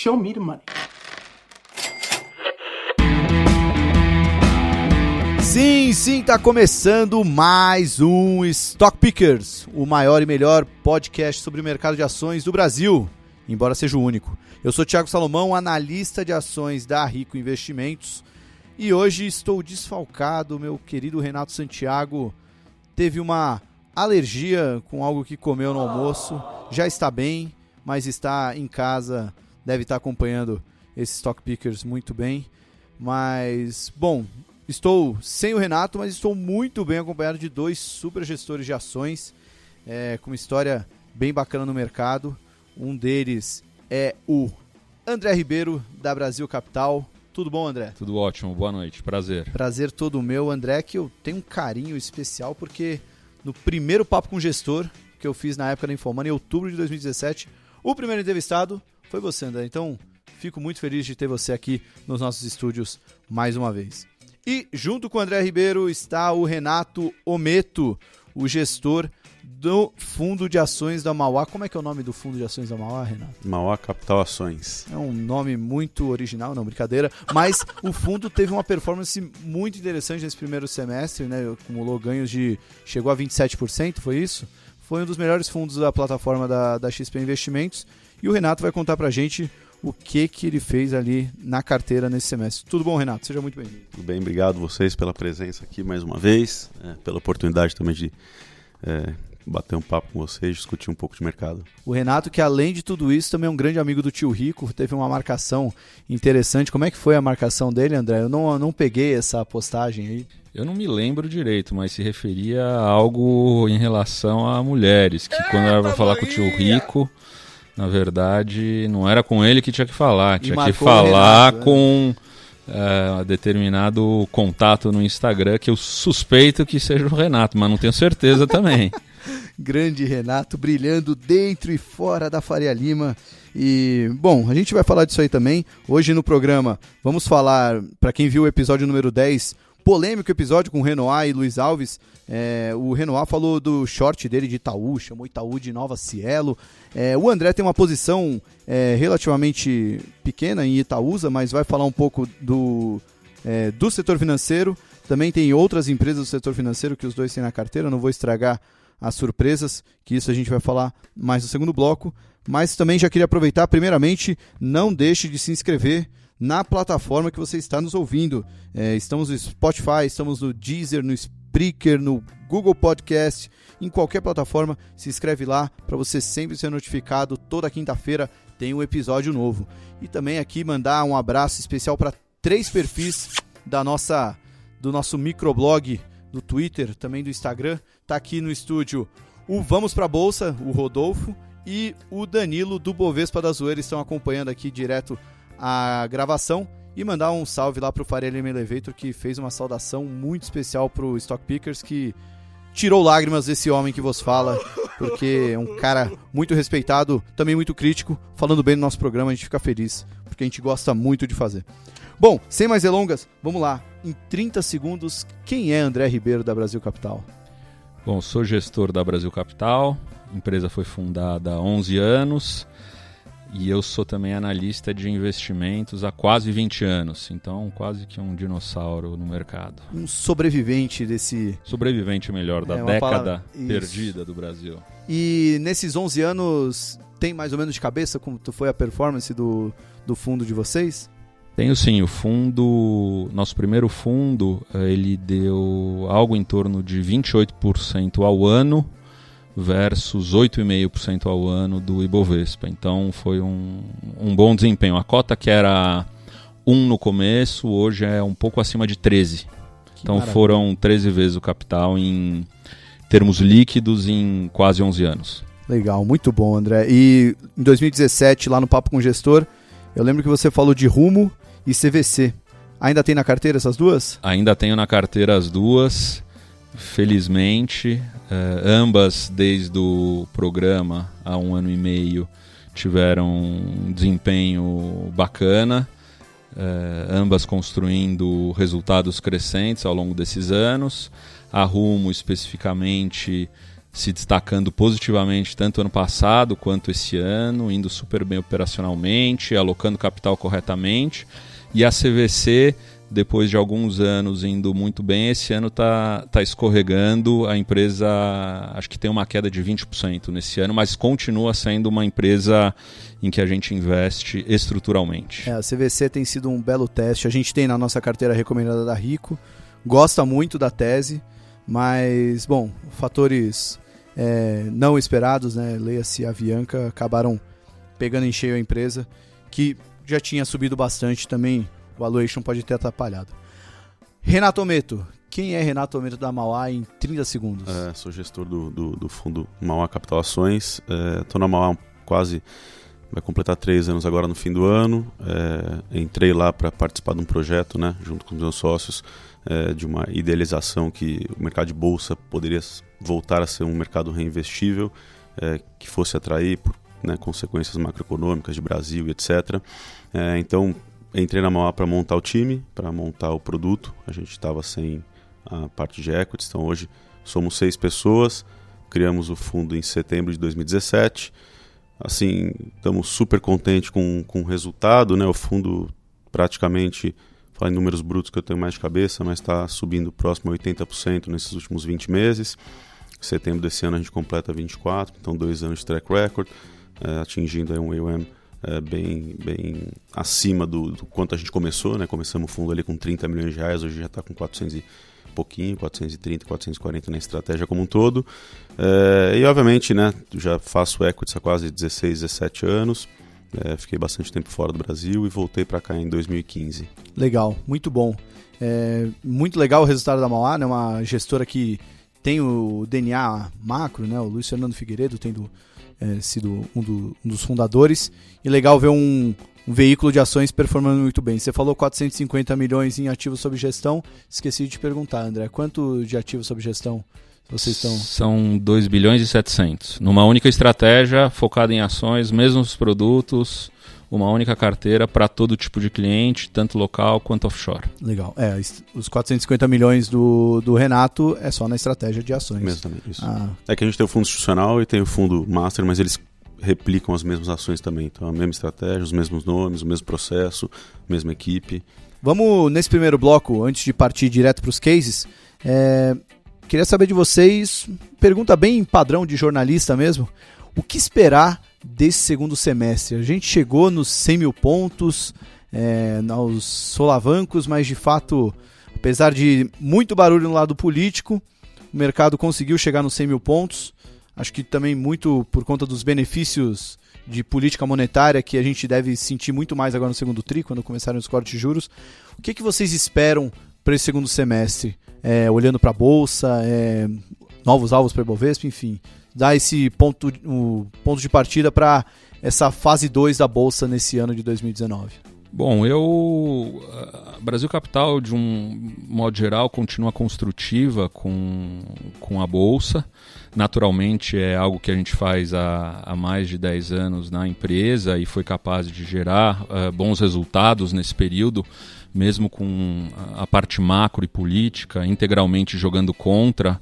Show me the money. Sim, tá começando mais um Stock Pickers, o maior e melhor podcast sobre o mercado de ações do Brasil, embora seja o único. Eu sou Thiago Salomão, analista de ações da Rico Investimentos, e hoje estou desfalcado. Meu querido Renato Santiago teve uma alergia com algo que comeu no almoço, já está bem, mas está em casa, deve estar acompanhando esse Stock Pickers muito bem. Mas, bom, estou sem o Renato, mas estou muito bem acompanhado de dois super gestores de ações, com uma história bem bacana no mercado. Um deles é o André Ribeiro, da Brasil Capital. Tudo bom, André? Tudo ótimo, boa noite, prazer. Prazer todo meu, André, que eu tenho um carinho especial porque no primeiro Papo com Gestor que eu fiz na época da Infomoney, em outubro de 2017, o primeiro entrevistado foi você, André. Então, fico muito feliz de ter você aqui nos nossos estúdios mais uma vez. E junto com o André Ribeiro está o Renato Ometo, o gestor do Fundo de Ações da Mauá. Como é que é o nome do Fundo de Ações da Mauá, Renato? Mauá Capital Ações. É um nome muito original, não, brincadeira. Mas o fundo teve uma performance muito interessante nesse primeiro semestre, né? Acumulou ganhos chegou a 27%, foi isso? Foi um dos melhores fundos da plataforma da XP Investimentos. E o Renato vai contar pra gente o que ele fez ali na carteira nesse semestre. Tudo bom, Renato? Seja muito bem-vindo. Tudo bem, obrigado vocês pela presença aqui mais uma vez, pela oportunidade também de bater um papo com vocês, discutir um pouco de mercado. O Renato, que além de tudo isso, também é um grande amigo do Tio Rico, teve uma marcação interessante. Como é que foi a marcação dele, André? Eu não peguei essa postagem aí. Eu não me lembro direito, mas se referia a algo em relação a mulheres, que quando ela vai falar com o Tio Rico, na verdade, não era com ele que tinha que falar, tinha que falar Renato, com determinado contato no Instagram, que eu suspeito que seja o Renato, mas não tenho certeza também. Grande Renato, brilhando dentro e fora da Faria Lima. E, bom, a gente vai falar disso aí também. Hoje no programa vamos falar, para quem viu o episódio número 10, polêmico episódio com o Renoir e Luiz Alves. O Renoir falou do short dele de Itaú, chamou Itaú de Nova Cielo. O André tem uma posição relativamente pequena em Itaúsa, mas vai falar um pouco do setor financeiro. Também tem outras empresas do setor financeiro que os dois têm na carteira, não vou estragar as surpresas, que isso a gente vai falar mais no segundo bloco. Mas também já queria aproveitar, primeiramente, não deixe de se inscrever na plataforma que você está nos ouvindo. Estamos no Spotify, estamos no Deezer, no Spreaker, no Google Podcast, em qualquer plataforma. Se inscreve lá para você sempre ser notificado. Toda quinta-feira tem um episódio novo. E também aqui mandar um abraço especial para 3 perfis do nosso microblog, do Twitter, também do Instagram. Tá aqui no estúdio o Vamos Pra Bolsa, o Rodolfo, e o Danilo do Bovespa da Zoeira estão acompanhando aqui direto a gravação. E mandar um salve lá pro Faria Lima Elevator, que fez uma saudação muito especial pro Stock Pickers, que tirou lágrimas desse homem que vos fala, porque é um cara muito respeitado, também muito crítico, falando bem do nosso programa. A gente fica feliz, porque a gente gosta muito de fazer. Bom, sem mais delongas, vamos lá. Em 30 segundos, quem é André Ribeiro, da Brasil Capital? Bom, sou gestor da Brasil Capital, a empresa foi fundada há 11 anos e eu sou também analista de investimentos há quase 20 anos, então quase que um dinossauro no mercado. Um sobrevivente desse... Sobrevivente melhor, da década perdida do Brasil. E nesses 11 anos, tem mais ou menos de cabeça como foi a performance do fundo de vocês? Tenho sim, o fundo, nosso primeiro fundo, ele deu algo em torno de 28% ao ano versus 8,5% ao ano do Ibovespa. Então foi um bom desempenho. A cota que era 1 no começo, hoje é um pouco acima de 13. Então maravilha. Foram 13 vezes o capital em termos líquidos em quase 11 anos. Legal, muito bom, André. E em 2017, lá no Papo com o Gestor, eu lembro que você falou de Rumo e CVC. Ainda tem na carteira essas duas? Ainda tenho na carteira as duas, felizmente. Ambas, desde o programa, há 1 ano e meio, tiveram um desempenho bacana. Ambas construindo resultados crescentes ao longo desses anos. A Rumo, especificamente, se destacando positivamente tanto ano passado quanto esse ano, indo super bem operacionalmente, alocando capital corretamente. E a CVC, depois de alguns anos indo muito bem, esse ano está escorregando. A empresa acho que tem uma queda de 20% nesse ano, mas continua sendo uma empresa em que a gente investe estruturalmente. A CVC tem sido um belo teste. A gente tem na nossa carteira recomendada da Rico, gosta muito da tese, mas, bom, fatores não esperados, né? Leia-se Avianca, acabaram pegando em cheio a empresa, que já tinha subido bastante também. O valuation pode ter atrapalhado. Renato Ometo. Quem é Renato Ometo da Mauá em 30 segundos? Sou gestor do fundo Mauá Capital Ações. Estou na Mauá quase... Vai completar 3 anos agora no fim do ano. Entrei lá para participar de um projeto, né, junto com os meus sócios, de uma idealização que o mercado de bolsa poderia voltar a ser um mercado reinvestível, que fosse atrair por, né, consequências macroeconômicas de Brasil e etc. Então, entrei na Mauá para montar o time, para montar o produto. A gente estava sem a parte de equities, então hoje somos 6 pessoas. Criamos o fundo em setembro de 2017. Assim, estamos super contentes com o resultado, né? O fundo praticamente, falo em números brutos que eu tenho mais de cabeça, mas está subindo próximo a 80% nesses últimos 20 meses. Em setembro desse ano a gente completa 24, então 2 anos de track record, atingindo aí um AUM bem acima do quanto a gente começou, né? Começamos o fundo ali com 30 milhões de reais, hoje já está com 400 e pouquinho, 430, 440 na estratégia como um todo. E obviamente, né, já faço equities há quase 16, 17 anos, fiquei bastante tempo fora do Brasil e voltei para cá em 2015. Legal, muito bom. Muito legal o resultado da Mauá, né, uma gestora que tem o DNA macro, né, o Luiz Fernando Figueiredo tendo sido um dos fundadores, e legal ver um veículo de ações performando muito bem. Você falou 450 milhões em ativos sob gestão, esqueci de te perguntar, André, quanto de ativos sob gestão vocês estão? São 2 bilhões e 700, numa única estratégia, focada em ações, mesmos produtos, uma única carteira para todo tipo de cliente, tanto local quanto offshore. Legal. Os 450 milhões do Renato é só na estratégia de ações. Exatamente, isso. É que a gente tem o fundo institucional e tem o fundo master, mas eles replicam as mesmas ações também. Então, a mesma estratégia, os mesmos nomes, o mesmo processo, a mesma equipe. Vamos, nesse primeiro bloco, antes de partir direto para os cases, queria saber de vocês, pergunta bem padrão de jornalista mesmo, o que esperar desse segundo semestre? A gente chegou nos 100 mil pontos, aos solavancos, mas de fato, apesar de muito barulho no lado político, o mercado conseguiu chegar nos 100 mil pontos. Acho que também muito por conta dos benefícios de política monetária que a gente deve sentir muito mais agora no segundo tri, quando começarem os cortes de juros. O que vocês esperam para esse segundo semestre? Olhando para a Bolsa, novos alvos para a Ibovespa, enfim. Dar esse ponto de partida para essa fase 2 da Bolsa nesse ano de 2019. Bom, Brasil Capital, de um modo geral, continua construtiva com a Bolsa. Naturalmente, é algo que a gente faz há mais de 10 anos na empresa e foi capaz de gerar bons resultados nesse período, mesmo com a parte macro e política integralmente jogando contra,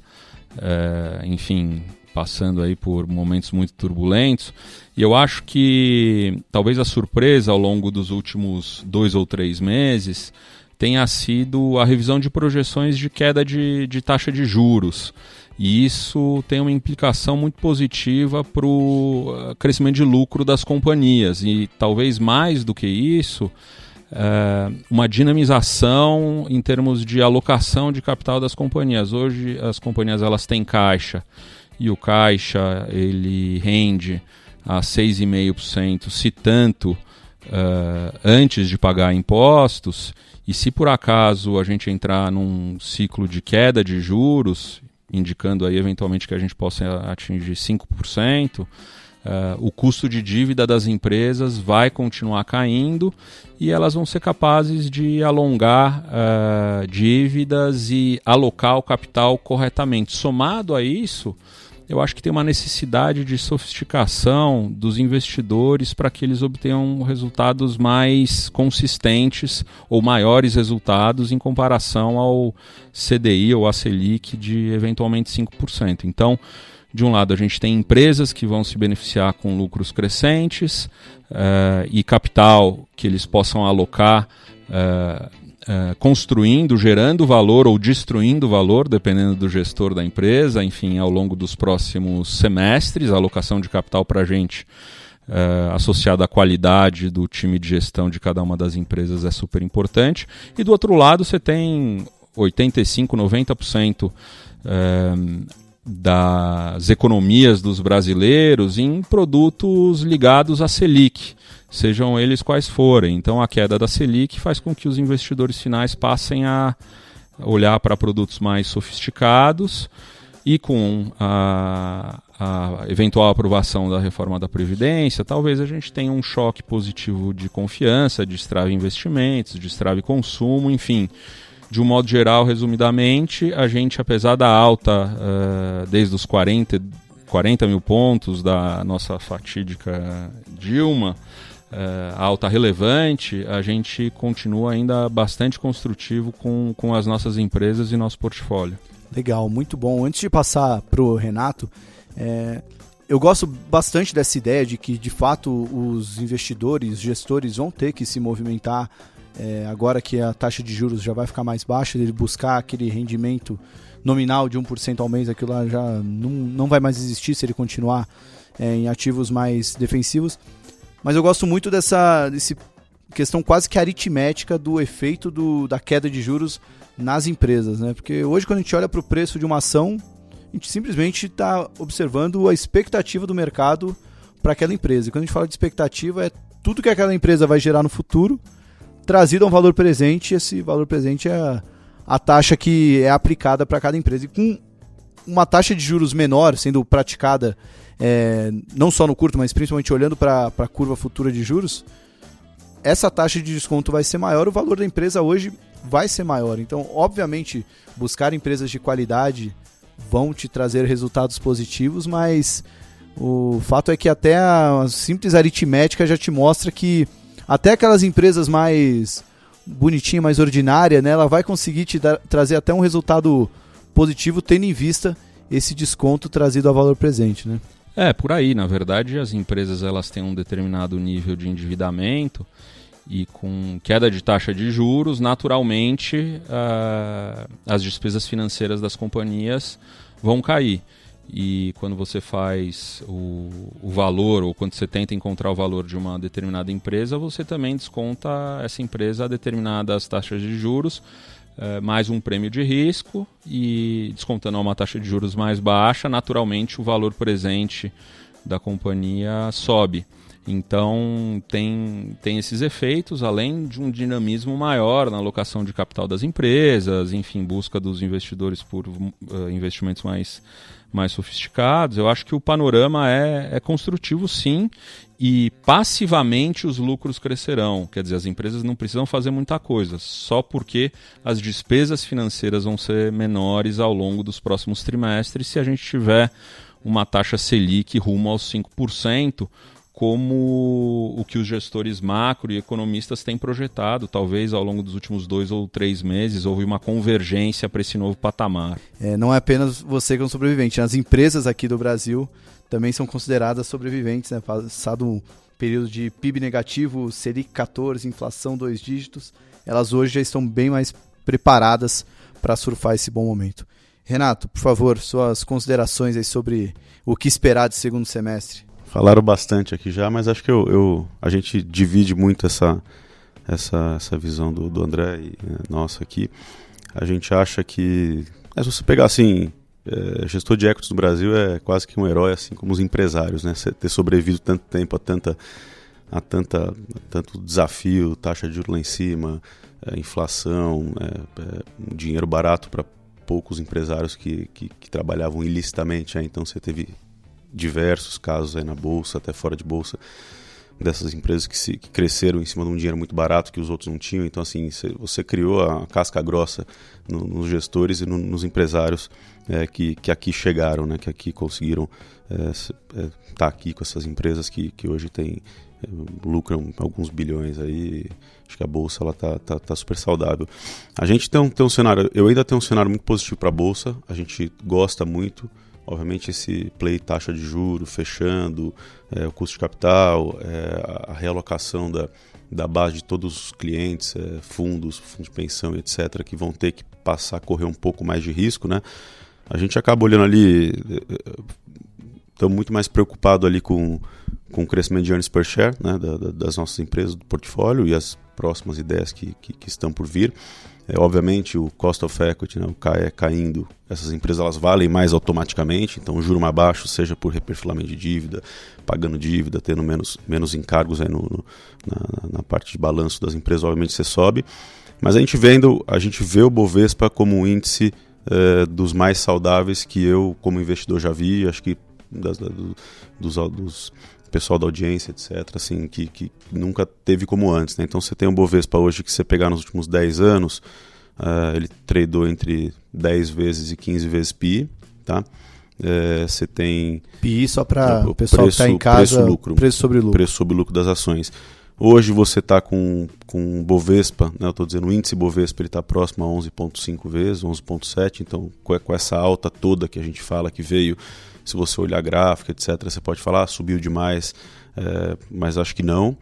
enfim, passando aí por momentos muito turbulentos. E eu acho que talvez a surpresa ao longo dos últimos 2 ou 3 meses tenha sido a revisão de projeções de queda de taxa de juros. E isso tem uma implicação muito positiva para o crescimento de lucro das companhias. E talvez mais do que isso, uma dinamização em termos de alocação de capital das companhias. Hoje as companhias elas têm caixa e o caixa ele rende a 6,5%, se tanto antes de pagar impostos. E se por acaso a gente entrar num ciclo de queda de juros, indicando aí eventualmente que a gente possa atingir 5%, o custo de dívida das empresas vai continuar caindo e elas vão ser capazes de alongar dívidas e alocar o capital corretamente. Somado a isso, eu acho que tem uma necessidade de sofisticação dos investidores para que eles obtenham resultados mais consistentes ou maiores resultados em comparação ao CDI ou a Selic de eventualmente 5%. Então, de um lado, a gente tem empresas que vão se beneficiar com lucros crescentes e capital que eles possam alocar construindo, gerando valor ou destruindo valor, dependendo do gestor da empresa, enfim, ao longo dos próximos semestres. A alocação de capital para a gente, associada à qualidade do time de gestão de cada uma das empresas, é super importante. E do outro lado, você tem 85%, 90% das economias dos brasileiros em produtos ligados à Selic, sejam eles quais forem. Então a queda da Selic faz com que os investidores finais passem a olhar para produtos mais sofisticados, e com a eventual aprovação da reforma da Previdência, talvez a gente tenha um choque positivo de confiança, destrave investimentos, destrave consumo, enfim. De um modo geral, resumidamente, a gente, apesar da alta desde os 40 mil pontos da nossa fatídica Dilma, alta relevante, a gente continua ainda bastante construtivo com as nossas empresas e nosso portfólio. Legal, muito bom. Antes de passar para o Renato, eu gosto bastante dessa ideia de que, de fato, os investidores, gestores vão ter que se movimentar agora que a taxa de juros já vai ficar mais baixa, ele buscar aquele rendimento nominal de 1% ao mês, aquilo lá já não vai mais existir se ele continuar em ativos mais defensivos. Mas eu gosto muito dessa questão quase que aritmética do efeito da queda de juros nas empresas, né? Porque hoje, quando a gente olha para o preço de uma ação, a gente simplesmente está observando a expectativa do mercado para aquela empresa. E quando a gente fala de expectativa, é tudo que aquela empresa vai gerar no futuro trazido a um valor presente, e esse valor presente é a taxa que é aplicada para cada empresa. E com uma taxa de juros menor sendo praticada, não só no curto, mas principalmente olhando para a curva futura de juros, essa taxa de desconto vai ser maior, o valor da empresa hoje vai ser maior. Então, obviamente, buscar empresas de qualidade vão te trazer resultados positivos, mas o fato é que até a simples aritmética já te mostra que até aquelas empresas mais bonitinhas, mais ordinárias, né, ela vai conseguir te trazer até um resultado positivo, tendo em vista esse desconto trazido a valor presente, né? Por aí. Na verdade, as empresas elas têm um determinado nível de endividamento e com queda de taxa de juros, naturalmente, as despesas financeiras das companhias vão cair. E quando você faz o valor, ou quando você tenta encontrar o valor de uma determinada empresa, você também desconta essa empresa a determinadas taxas de juros, mais um prêmio de risco, e descontando a uma taxa de juros mais baixa, naturalmente o valor presente da companhia sobe. Então tem esses efeitos, além de um dinamismo maior na alocação de capital das empresas, enfim, busca dos investidores por investimentos mais sofisticados. Eu acho que o panorama é construtivo, sim, e passivamente os lucros crescerão. Quer dizer, as empresas não precisam fazer muita coisa, só porque as despesas financeiras vão ser menores ao longo dos próximos trimestres se a gente tiver uma taxa Selic rumo aos 5%, como o que os gestores macro e economistas têm projetado. Talvez ao longo dos últimos 2 ou 3 meses houve uma convergência para esse novo patamar. Não é apenas você que é um sobrevivente, as empresas aqui do Brasil também são consideradas sobreviventes, né? Passado um período de PIB negativo, Selic 14, inflação 2 dígitos, elas hoje já estão bem mais preparadas para surfar esse bom momento. Renato, por favor, suas considerações aí sobre o que esperar de segundo semestre. Falaram bastante aqui já, mas acho que a gente divide muito essa visão do André e nossa aqui. A gente acha que, se você pegar assim, gestor de equities no Brasil é quase que um herói, assim como os empresários, né? Você ter sobrevivido tanto tempo a tanto desafio, taxa de juros lá em cima, inflação, dinheiro barato para poucos empresários que trabalhavam ilicitamente, então você teve diversos casos aí na bolsa, até fora de bolsa, dessas empresas que cresceram em cima de um dinheiro muito barato que os outros não tinham. Então, assim, você criou a casca grossa nos gestores e nos empresários que aqui chegaram, né, que aqui conseguiram estar aqui com essas empresas que hoje lucram alguns bilhões aí. Acho que a bolsa ela tá super saudável. A gente tem um cenário, eu ainda tenho um cenário muito positivo para a bolsa. A gente gosta muito. obviamente esse play taxa de juros fechando, o custo de capital, a realocação da base de todos os clientes, fundos de pensão, etc., que vão ter que passar a correr um pouco mais de risco, né? A gente acaba olhando ali, estamos muito mais preocupados ali com o crescimento de earnings per share, né, das nossas empresas do portfólio e as próximas ideias que estão por vir. Obviamente o cost of equity, né, o CAE caindo, essas empresas elas valem mais automaticamente, então o juro mais baixo, seja por reperfilamento de dívida, pagando dívida, tendo menos encargos aí na parte de balanço das empresas, obviamente você sobe. Mas a gente vê o Bovespa como um índice dos mais saudáveis que eu, como investidor, já vi, acho que dos pessoal da audiência, etc., assim, que nunca teve como antes, né? Então você tem um Bovespa hoje que você pegar nos últimos 10 anos, ele tradou entre 10 vezes e 15 vezes PI, tá? Você tem... PI só para o pessoal que está em casa, preço sobre lucro das ações. Hoje você está com o Bovespa, né, eu estou dizendo o índice Bovespa, ele está próximo a 11,5 vezes, 11,7, então com essa alta toda que a gente fala que veio, se você olhar gráfica, etc., você pode falar, subiu demais, mas acho que não.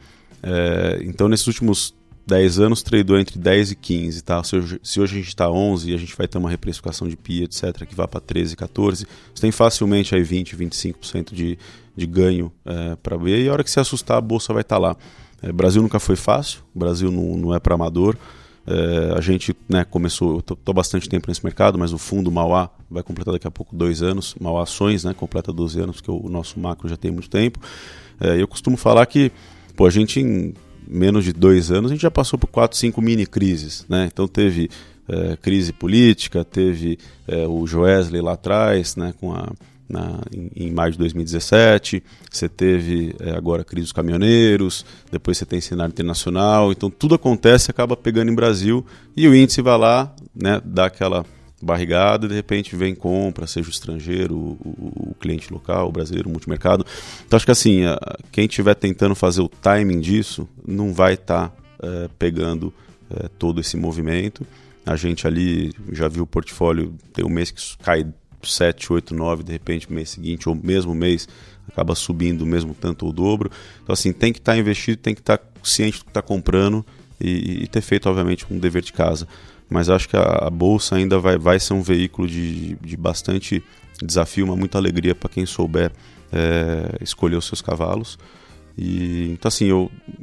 Então nesses últimos 10 anos tradou entre 10 e 15, tá? Se hoje a gente está 11 e a gente vai ter uma reprecificação de PI, etc., que vai para 13, 14, você tem facilmente aí 20, 25% de ganho para ver, e a hora que se assustar a bolsa vai estar lá. Brasil nunca foi fácil, o Brasil não é para amador. A gente, né, começou, eu estou há bastante tempo nesse mercado, mas o fundo Mauá vai completar daqui a pouco 2 anos, Mauá Ações, né, completa 12 anos, porque o nosso macro já tem muito tempo. Eu costumo falar que a gente em menos de 2 anos a gente já passou por 4, 5 mini crises, né? Então teve crise política, teve o Joesley lá atrás, né, em maio de 2017, você teve agora a crise dos caminhoneiros, depois você tem cenário internacional, então tudo acontece e acaba pegando em Brasil, e o índice vai lá, né, dá aquela barrigada e de repente vem compra, seja o estrangeiro, o cliente local, o brasileiro, o multimercado. Então acho que assim, quem estiver tentando fazer o timing disso, não vai estar pegando todo esse movimento. A gente ali já viu o portfólio, tem um mês que cai 7, 8, 9, de repente mês seguinte ou mesmo mês acaba subindo mesmo tanto ou o dobro. Então assim, tem que estar investido, tem que estar ciente do que está comprando e ter feito obviamente um dever de casa. Mas acho que a bolsa ainda vai ser um veículo de bastante desafio, muita alegria para quem souber escolher os seus cavalos. Então assim,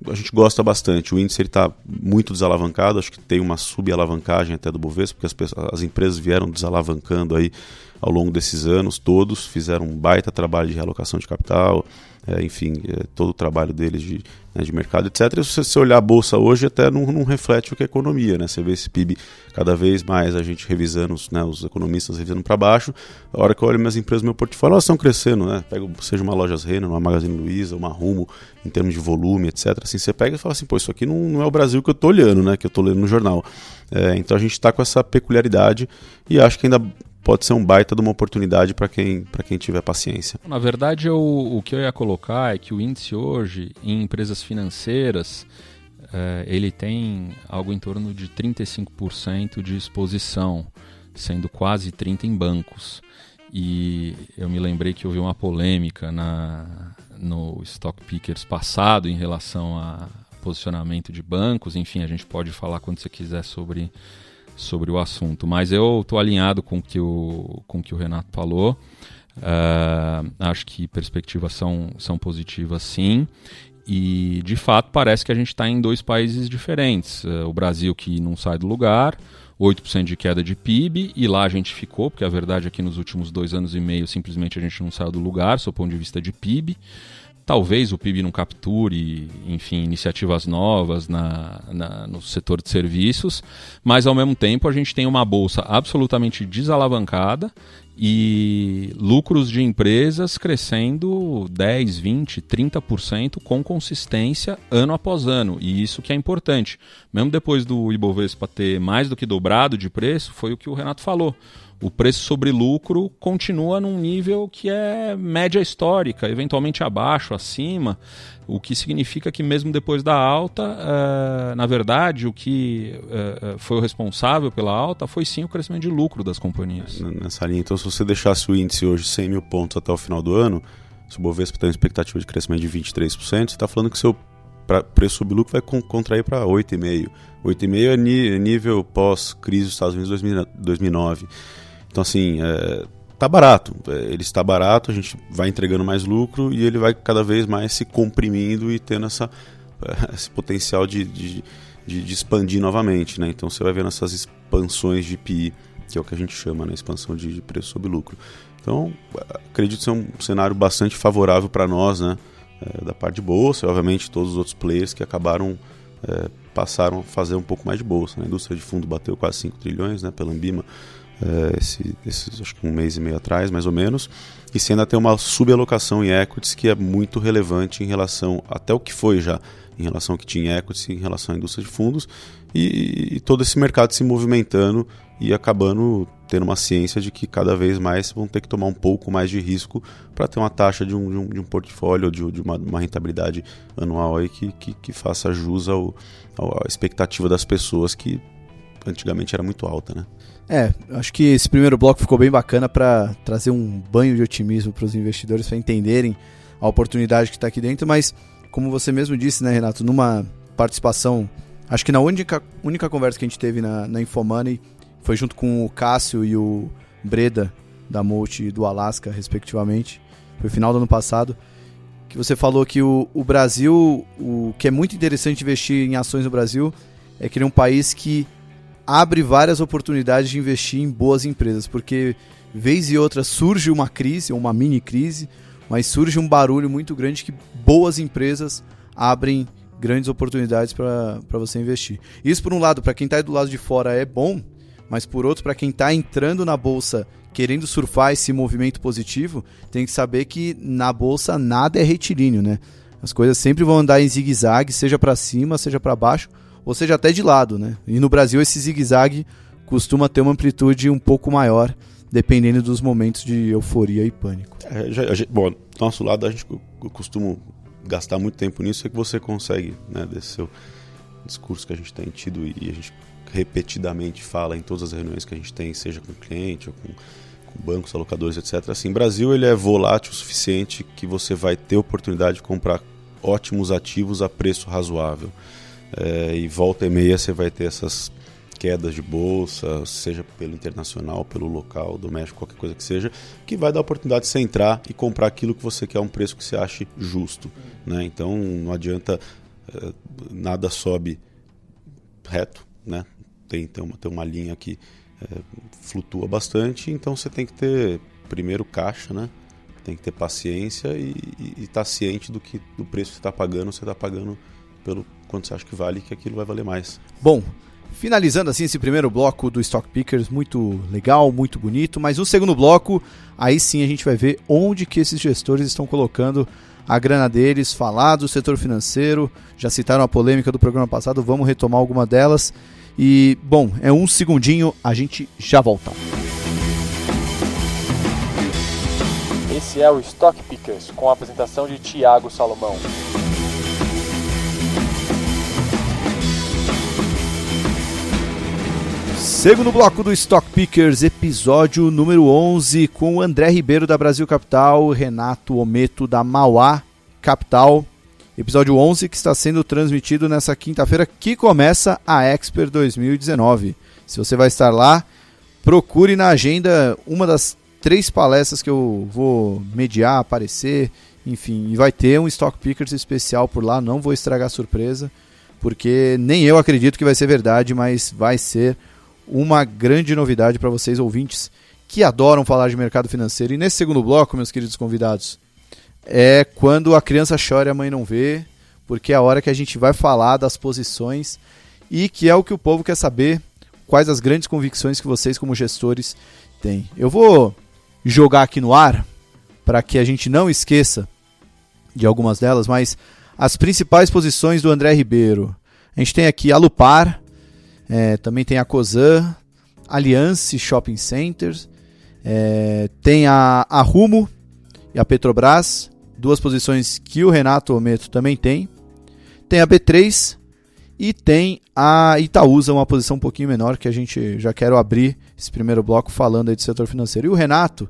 a gente gosta bastante. O índice está muito desalavancado, acho que tem uma subalavancagem até do Bovespa, porque as empresas vieram desalavancando aí ao longo desses anos todos, fizeram um baita trabalho de realocação de capital, enfim, todo o trabalho deles de mercado, etc. E se você olhar a bolsa hoje, até não reflete o que é economia, né? Você vê esse PIB cada vez mais, a gente revisando, né, os economistas revisando para baixo. A hora que eu olho minhas empresas, meu portfólio, elas estão crescendo, né? Pego, seja uma Lojas Renner, uma Magazine Luiza, uma Rumo, em termos de volume, etc. Assim, você pega e fala assim, isso aqui não é o Brasil que eu estou olhando, né? Que eu estou lendo no jornal. Então a gente está com essa peculiaridade e acho que ainda pode ser um baita de uma oportunidade para quem tiver paciência. Na verdade, o que eu ia colocar é que o índice hoje, em empresas financeiras, ele tem algo em torno de 35% de exposição, sendo quase 30% em bancos. E eu me lembrei que houve uma polêmica no Stock Pickers passado em relação a posicionamento de bancos. Enfim, a gente pode falar quando você quiser sobre o assunto, mas eu estou alinhado com o que o Renato falou. Acho que perspectivas são positivas, sim, e de fato parece que a gente está em 2 países diferentes. O Brasil, que não sai do lugar, 8% de queda de PIB, e lá a gente ficou, porque a verdade é que nos últimos 2 anos e meio simplesmente a gente não saiu do lugar, sob o ponto de vista de PIB. Talvez o PIB não capture, enfim, iniciativas novas no setor de serviços, mas ao mesmo tempo a gente tem uma bolsa absolutamente desalavancada e lucros de empresas crescendo 10, 20, 30% com consistência ano após ano. E isso que é importante. Mesmo depois do Ibovespa ter mais do que dobrado de preço, foi o que o Renato falou. o preço sobre lucro continua num nível que é média histórica, eventualmente abaixo, acima, o que significa que mesmo depois da alta, na verdade, o que foi o responsável pela alta foi sim o crescimento de lucro das companhias. Nessa linha, então, se você deixasse o índice hoje 100 mil pontos até o final do ano, se o Bovespa tem uma expectativa de crescimento de 23%, você está falando que seu preço sobre lucro vai contrair para 8,5%. 8,5% é nível pós-crise dos Estados Unidos 2009. Então, assim, tá barato. Ele está barato, a gente vai entregando mais lucro e ele vai cada vez mais se comprimindo e tendo esse potencial de expandir novamente, né? Então, você vai vendo essas expansões de PI, que é o que a gente chama, né? Expansão de preço sobre lucro. Então, acredito ser um cenário bastante favorável para nós, né? Da parte de bolsa, e obviamente todos os outros players que acabaram passaram a fazer um pouco mais de bolsa, né? A indústria de fundo bateu quase 5 trilhões, né? Pela Ambima, acho que um mês e meio atrás, mais ou menos, e se ainda tem uma subalocação em equities que é muito relevante em relação, até o que foi já, em relação ao que tinha em equities, em relação à indústria de fundos, e todo esse mercado se movimentando e acabando tendo uma ciência de que cada vez mais vão ter que tomar um pouco mais de risco para ter uma taxa de um portfólio, de uma rentabilidade anual aí que faça jus à expectativa das pessoas, que antigamente era muito alta, né? Acho que esse primeiro bloco ficou bem bacana para trazer um banho de otimismo para os investidores, para entenderem a oportunidade que está aqui dentro, mas como você mesmo disse, né, Renato, numa participação, acho que na única conversa que a gente teve na Infomoney foi junto com o Cássio e o Breda, da Molt e do Alaska, respectivamente. Foi no final do ano passado, que você falou que o Brasil, o que é muito interessante investir em ações no Brasil, é que ele é um país que abre várias oportunidades de investir em boas empresas, porque vez e outra surge uma crise, ou uma mini crise, mas surge um barulho muito grande que boas empresas abrem grandes oportunidades para você investir. Isso, por um lado, para quem está do lado de fora é bom, mas por outro, para quem está entrando na bolsa querendo surfar esse movimento positivo, tem que saber que na bolsa nada é retilíneo, né? As coisas sempre vão andar em zigue-zague, seja para cima, seja para baixo, ou seja até de lado, né? E no Brasil esse zigue-zague costuma ter uma amplitude um pouco maior, dependendo dos momentos de euforia e pânico. Bom, do nosso lado, eu costumo gastar muito tempo nisso, é que você consegue, né, desse seu discurso que a gente tem tido e a gente repetidamente fala em todas as reuniões que a gente tem, seja com cliente ou com bancos, alocadores, etc. Assim, o Brasil ele é volátil o suficiente que você vai ter oportunidade de comprar ótimos ativos a preço razoável. E volta e meia você vai ter essas quedas de bolsa, seja pelo internacional, pelo local, doméstico, qualquer coisa que seja, que vai dar a oportunidade de você entrar e comprar aquilo que você quer a um preço que você ache justo, né? Então não adianta, nada sobe reto, né? Tem uma linha que flutua bastante, então você tem que ter primeiro caixa, né? Tem que ter paciência e estar ciente do preço que você está pagando pelo quanto você acha que vale, que aquilo vai valer mais. Bom, finalizando assim esse primeiro bloco do Stock Pickers, muito legal, muito bonito, mas no segundo bloco, aí sim a gente vai ver onde que esses gestores estão colocando a grana deles, falar do setor financeiro, já citaram a polêmica do programa passado, vamos retomar alguma delas. E, bom, é um segundinho, a gente já volta. Esse é o Stock Pickers, com a apresentação de Thiago Salomão. Segundo bloco do Stock Pickers, episódio número 11, com o André Ribeiro da Brasil Capital, Renato Ometo da Mauá Capital. Episódio 11 que está sendo transmitido nessa quinta-feira que começa a Expert 2019. Se você vai estar lá, procure na agenda uma das 3 palestras que eu vou mediar, aparecer, enfim, e vai ter um Stock Pickers especial por lá, não vou estragar a surpresa, porque nem eu acredito que vai ser verdade, mas vai ser uma grande novidade para vocês ouvintes que adoram falar de mercado financeiro. E nesse segundo bloco, meus queridos convidados, é quando a criança chora e a mãe não vê, porque é a hora que a gente vai falar das posições e que é o que o povo quer saber, quais as grandes convicções que vocês como gestores têm. Eu vou jogar aqui no ar para que a gente não esqueça de algumas delas, mas as principais posições do André Ribeiro. A gente tem aqui a Lupar, também tem a Cosan, Allianz Shopping Centers, Tem a Rumo e a Petrobras, 2 posições que o Renato Ometo também tem. Tem a B3 e tem a Itaúsa, uma posição um pouquinho menor, que a gente já quer abrir esse primeiro bloco falando aí do setor financeiro. E o Renato,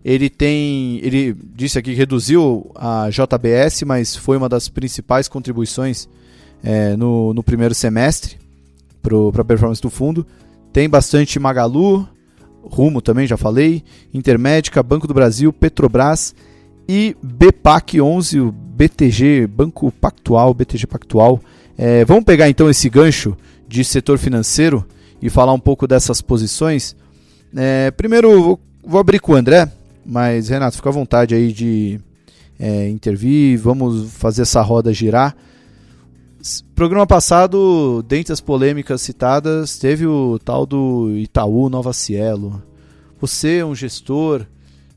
ele disse aqui que reduziu a JBS, mas foi uma das principais contribuições no primeiro semestre para a performance do fundo. Tem bastante Magalu, Rumo também, já falei, Intermédica, Banco do Brasil, Petrobras e BPAC 11, o BTG, Banco Pactual, BTG Pactual. Vamos pegar então esse gancho de setor financeiro e falar um pouco dessas posições. Primeiro, vou abrir com o André, mas Renato, fica à vontade aí de intervir, vamos fazer essa roda girar. Programa passado, dentre as polêmicas citadas, teve o tal do Itaú Nova Cielo. Você é um gestor,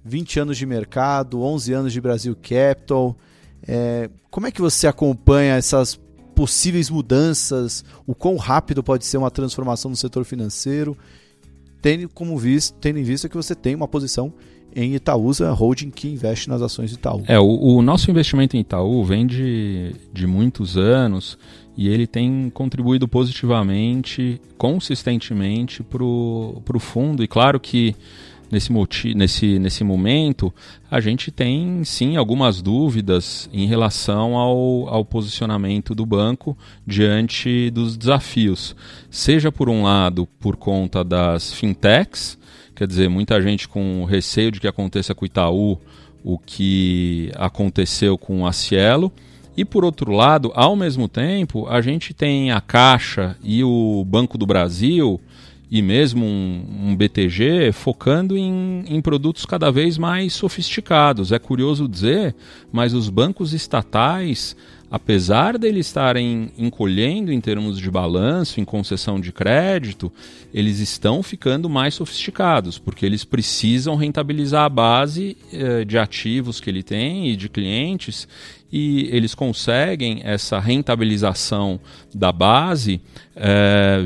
20 anos de mercado, 11 anos de Brasil Capital. Como é que você acompanha essas possíveis mudanças? O quão rápido pode ser uma transformação no setor financeiro? Tendo em vista que você tem uma posição em Itaúsa Holding, que investe nas ações de Itaú. O nosso investimento em Itaú vem de muitos anos e ele tem contribuído positivamente, consistentemente para o fundo. E claro que nesse momento a gente tem sim algumas dúvidas em relação ao posicionamento do banco diante dos desafios. Seja por um lado por conta das fintechs, quer dizer, muita gente com receio de que aconteça com o Itaú o que aconteceu com a Cielo. E por outro lado, ao mesmo tempo, a gente tem a Caixa e o Banco do Brasil e mesmo um BTG focando em produtos cada vez mais sofisticados. É curioso dizer, mas os bancos estatais, apesar deles estarem encolhendo em termos de balanço, em concessão de crédito, eles estão ficando mais sofisticados, porque eles precisam rentabilizar a base de ativos que ele tem e de clientes, e eles conseguem essa rentabilização da base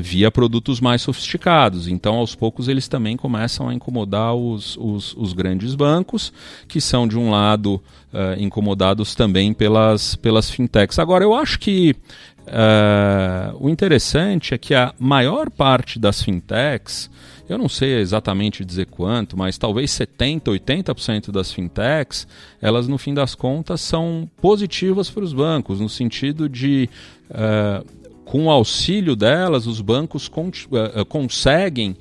via produtos mais sofisticados. Então, aos poucos, eles também começam a incomodar os grandes bancos, que são, de um lado, incomodados também pelas fintechs. Agora, eu acho que o interessante é que a maior parte das fintechs, eu não sei exatamente dizer quanto, mas talvez 70%, 80% das fintechs, elas no fim das contas são positivas para os bancos, no sentido de, com o auxílio delas, os bancos conseguem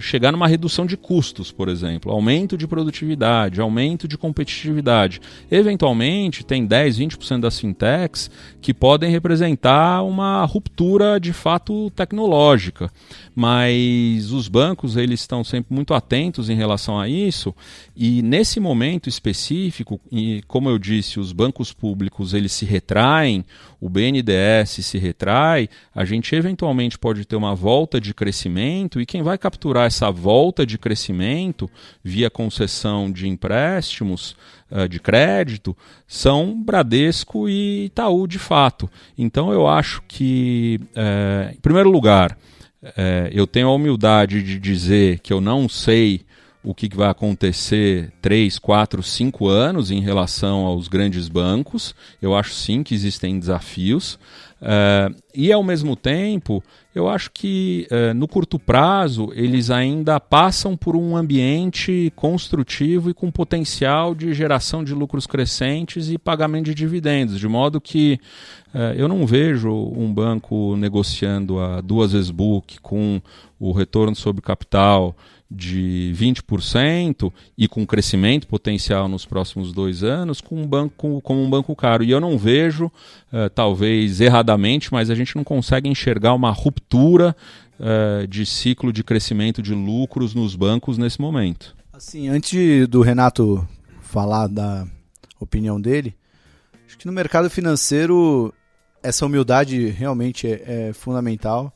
chegar numa redução de custos, por exemplo, aumento de produtividade, aumento de competitividade. Eventualmente, tem 10, 20% das fintechs que podem representar uma ruptura de fato tecnológica, mas os bancos eles estão sempre muito atentos em relação a isso, e nesse momento específico, e como eu disse, os bancos públicos eles se retraem, o BNDES se retrai, a gente eventualmente pode ter uma volta de crescimento, e quem vai capturar essa volta de crescimento via concessão de empréstimos de crédito são Bradesco e Itaú de fato. Então eu acho que, em primeiro lugar, eu tenho a humildade de dizer que eu não sei o que vai acontecer 3, 4, 5 anos em relação aos grandes bancos. Eu acho sim que existem desafios. E ao mesmo tempo, eu acho que no curto prazo eles ainda passam por um ambiente construtivo e com potencial de geração de lucros crescentes e pagamento de dividendos, de modo que eu não vejo um banco negociando a 2 vezes book com o retorno sobre capital de 20% e com crescimento potencial nos próximos 2 anos como um banco caro. E eu não vejo, talvez erradamente, mas a gente não consegue enxergar uma ruptura de ciclo de crescimento de lucros nos bancos nesse momento. Assim, antes do Renato falar da opinião dele, acho que no mercado financeiro essa humildade realmente é fundamental,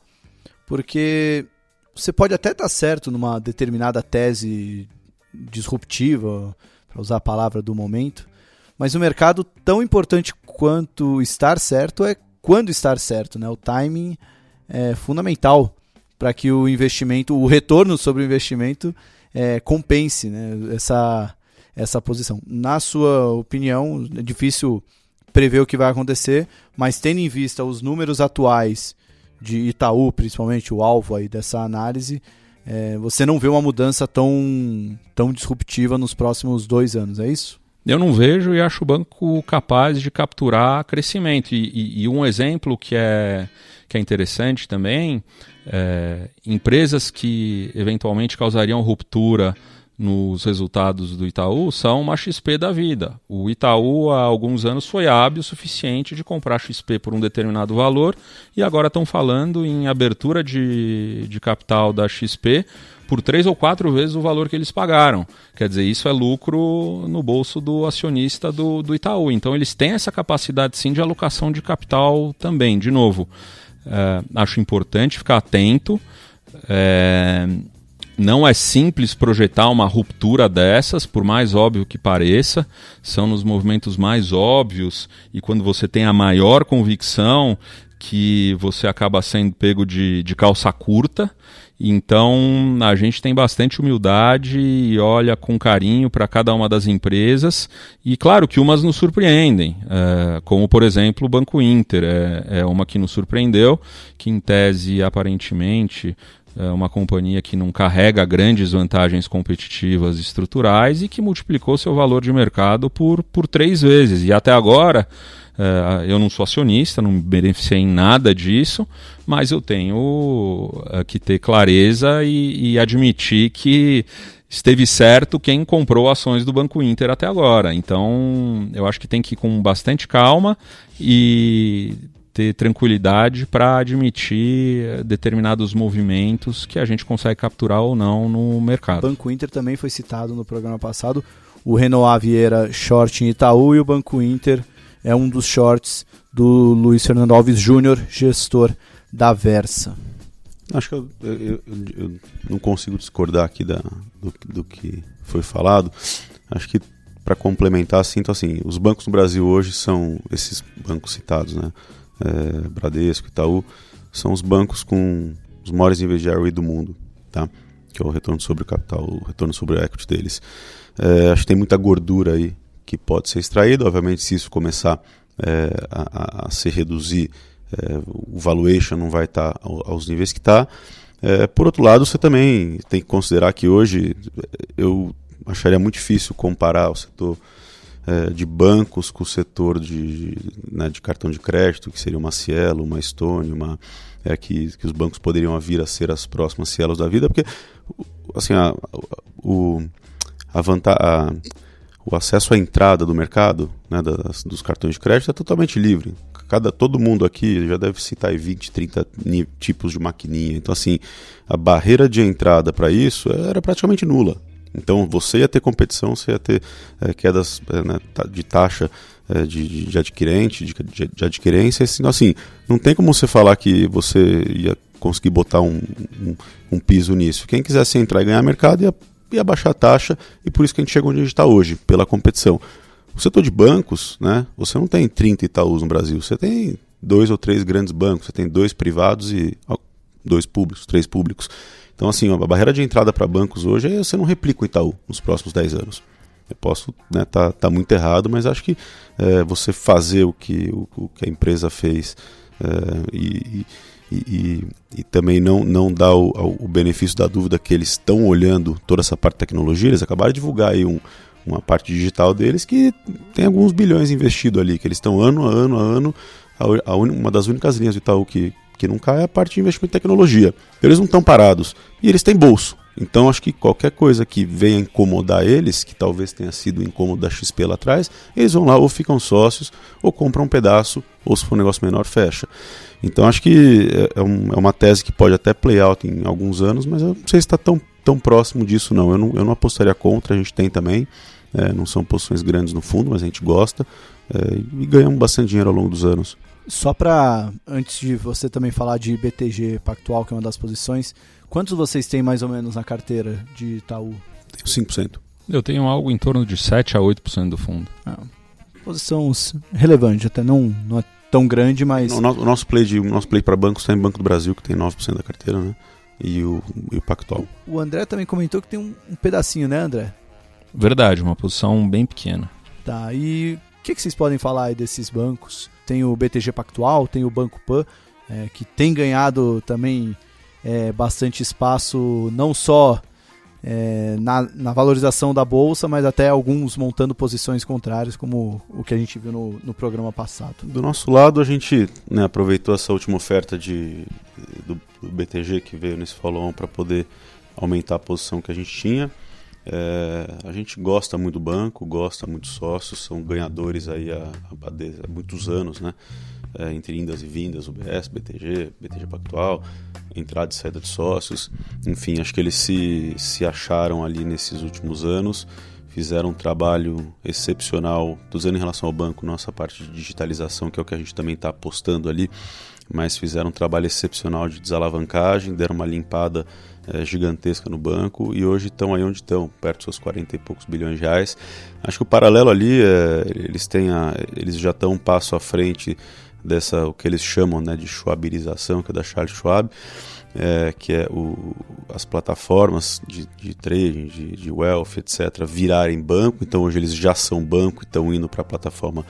porque você pode até estar certo numa determinada tese disruptiva, para usar a palavra do momento, mas no mercado tão importante quanto estar certo é quando estar certo, né? O timing é fundamental para que o investimento, o retorno sobre o investimento, compense, né, essa posição. Na sua opinião, é difícil prever o que vai acontecer, mas tendo em vista os números atuais de Itaú, principalmente o alvo aí dessa análise, você não vê uma mudança tão disruptiva nos próximos 2 anos, é isso? Eu não vejo e acho o banco capaz de capturar crescimento. E um exemplo que é interessante também, empresas que eventualmente causariam ruptura nos resultados do Itaú são uma XP da vida. O Itaú há alguns anos foi hábil o suficiente de comprar XP por um determinado valor e agora estão falando em abertura de capital da XP por 3 ou 4 vezes o valor que eles pagaram. Quer dizer, isso é lucro no bolso do acionista do Itaú. Então eles têm essa capacidade sim de alocação de capital também. De novo, acho importante ficar atento. Não é simples projetar uma ruptura dessas, por mais óbvio que pareça. São nos movimentos mais óbvios e quando você tem a maior convicção que você acaba sendo pego de calça curta. Então a gente tem bastante humildade e olha com carinho para cada uma das empresas e claro que umas nos surpreendem, como por exemplo o Banco Inter, é uma que nos surpreendeu, que em tese aparentemente é uma companhia que não carrega grandes vantagens competitivas estruturais e que multiplicou seu valor de mercado por 3 vezes e até agora eu não sou acionista, não me beneficiei em nada disso, mas eu tenho que ter clareza e admitir que esteve certo quem comprou ações do Banco Inter até agora. Então, eu acho que tem que ir com bastante calma e ter tranquilidade para admitir determinados movimentos que a gente consegue capturar ou não no mercado. O Banco Inter também foi citado no programa passado. O Renoir Vieira short em Itaú e o Banco Inter é um dos shorts do Luiz Fernando Alves Júnior, gestor da Versa. Acho que eu não consigo discordar aqui do que foi falado. Acho que para complementar, sinto assim, os bancos no Brasil hoje são esses bancos citados, né? Bradesco, Itaú, são os bancos com os maiores níveis de ROE do mundo, tá? Que é o retorno sobre o capital, o retorno sobre o equity deles. Acho que tem muita gordura aí que pode ser extraída. Obviamente, se isso começar a se reduzir, o valuation não vai estar aos níveis que está. Por outro lado, você também tem que considerar que hoje eu acharia muito difícil comparar o setor de bancos com o setor de cartão de crédito, que seria uma Cielo, uma Stone, que os bancos poderiam vir a ser as próximas Cielos da vida, porque assim, o acesso à entrada do mercado, né, dos cartões de crédito é totalmente livre. Todo mundo aqui já deve citar aí 20, 30 tipos de maquininha. Então, assim, a barreira de entrada para isso era praticamente nula. Então, você ia ter competição, você ia ter quedas de taxa de adquirente, de adquirência. Então, assim, não tem como você falar que você ia conseguir botar um piso nisso. Quem quisesse entrar e ganhar mercado ia baixar a taxa, e por isso que a gente chegou onde a gente está hoje, pela competição. O setor de bancos, né, você não tem 30 Itaús no Brasil, você tem 2 ou 3 grandes bancos, você tem 2 privados e 2 públicos, 3 públicos. Então, assim, a barreira de entrada para bancos hoje é você não replica o Itaú nos próximos 10 anos. Eu posso tá muito errado, mas acho que você fazer o que a empresa fez e também não dá o benefício da dúvida que eles estão olhando toda essa parte de tecnologia. Eles acabaram de divulgar aí uma parte digital deles que tem alguns bilhões investidos ali, que eles estão ano a ano. Uma das únicas linhas do Itaú que não cai é a parte de investimento em tecnologia. Eles não estão parados e eles têm bolso. Então acho que qualquer coisa que venha incomodar eles, que talvez tenha sido o incômodo da XP lá atrás, eles vão lá ou ficam sócios, ou compram um pedaço, ou se for um negócio menor, fecha. Então acho que é uma tese que pode até play out em alguns anos, mas eu não sei se está tão próximo disso não. Eu não apostaria contra, a gente tem também, não são posições grandes no fundo, mas a gente gosta, e ganhamos bastante dinheiro ao longo dos anos. Só para, antes de você também falar de BTG Pactual, que é uma das posições, quantos vocês têm mais ou menos na carteira de Itaú? Tenho 5%. Eu tenho algo em torno de 7 a 8% do fundo. Posição relevante, até não é tão grande, mas... O nosso play para bancos está em Banco do Brasil, que tem 9% da carteira, né? e o Pactual. O André também comentou que tem um pedacinho, né, André? Verdade, uma posição bem pequena. Tá, e o que vocês podem falar aí desses bancos? Tem o BTG Pactual, tem o Banco Pan, que tem ganhado também bastante espaço, não só na valorização da bolsa, mas até alguns montando posições contrárias, como o que a gente viu no programa passado. Do nosso lado, a gente aproveitou essa última oferta do BTG que veio nesse follow-on para poder aumentar a posição que a gente tinha. A gente gosta muito do banco, gosta muito dos sócios, são ganhadores aí há muitos anos, né? Entre indas e vindas, UBS, BTG Pactual, entrada e saída de sócios, enfim, acho que eles se acharam ali nesses últimos anos, fizeram um trabalho excepcional, estou dizendo em relação ao banco, nossa parte de digitalização, que é o que a gente também está apostando ali, mas fizeram um trabalho excepcional de desalavancagem, deram uma limpada gigantesca no banco e hoje estão aí onde estão, perto dos seus 40 e poucos bilhões de reais. Acho que o paralelo ali, eles já estão um passo à frente dessa, o que eles chamam, né, de Schwabirização, que é da Charles Schwab, que é as plataformas de trading, de wealth, etc., virarem banco. Então hoje eles já são banco e estão indo para a plataforma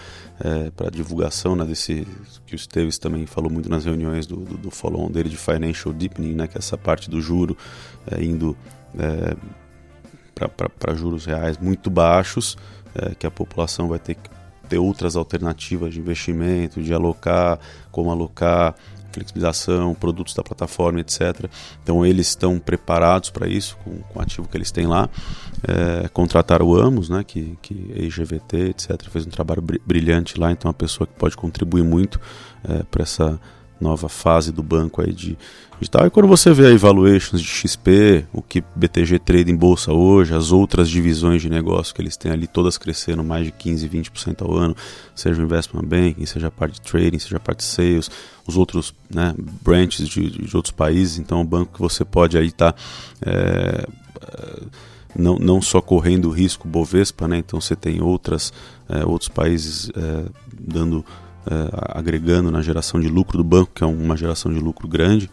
para divulgação, né, desse que o Esteves também falou muito nas reuniões do follow-on dele de Financial Deepening, né, que é essa parte do juro indo para juros reais muito baixos, que a população vai ter que ter outras alternativas de investimento, de alocar, como alocar, flexibilização, produtos da plataforma, etc. Então eles estão preparados para isso, com o ativo que eles têm lá. Contrataram o Amos, né, que é IGVT, etc., fez um trabalho brilhante lá, então é uma pessoa que pode contribuir muito para essa nova fase do banco aí de digital. E quando você vê aí valuations de XP, o que BTG trade em bolsa hoje, as outras divisões de negócio que eles têm ali, todas crescendo mais de 15%, 20% ao ano, seja o investment banking, seja a parte de trading, seja a parte de sales, os outros, né, branches de outros países. Então é um banco que você pode aí estar não só correndo o risco Bovespa, né, então você tem outros países agregando na geração de lucro do banco, que é uma geração de lucro grande,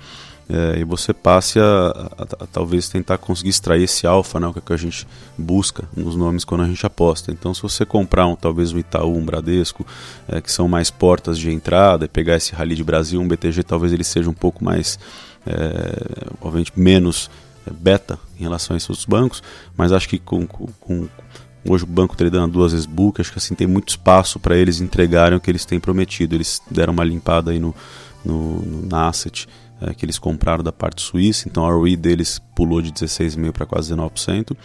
e você passe a talvez tentar conseguir extrair esse alfa, né, que é o que a gente busca nos nomes quando a gente aposta. Então se você comprar talvez um Itaú, um Bradesco, que são mais portas de entrada, e pegar esse Rally de Brasil, um BTG, talvez ele seja um pouco mais, obviamente menos beta em relação a esses outros bancos, mas acho que com hoje o banco tradando 2 vezes book, acho que assim tem muito espaço para eles entregarem o que eles têm prometido. Eles deram uma limpada aí na asset que eles compraram da parte suíça, então a ROE deles pulou de 16,5% para quase 19%.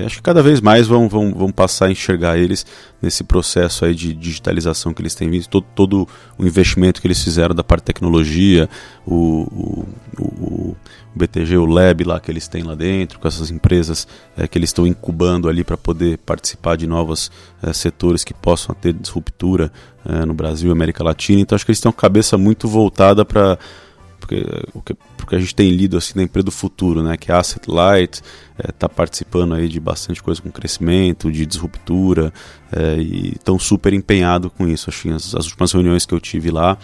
Acho que cada vez mais vão passar a enxergar eles nesse processo aí de digitalização que eles têm visto, todo o investimento que eles fizeram da parte de tecnologia, o BTG, o Lab lá que eles têm lá dentro, com essas empresas que eles estão incubando ali para poder participar de novos setores que possam ter disruptura no Brasil e América Latina. Então acho que eles têm uma cabeça muito voltada para porque a gente tem lido assim na empresa do futuro, né, que é Asset Light, está participando aí de bastante coisa com crescimento, de disruptura, e estão super empenhados com isso. Acho que as últimas reuniões que eu tive lá,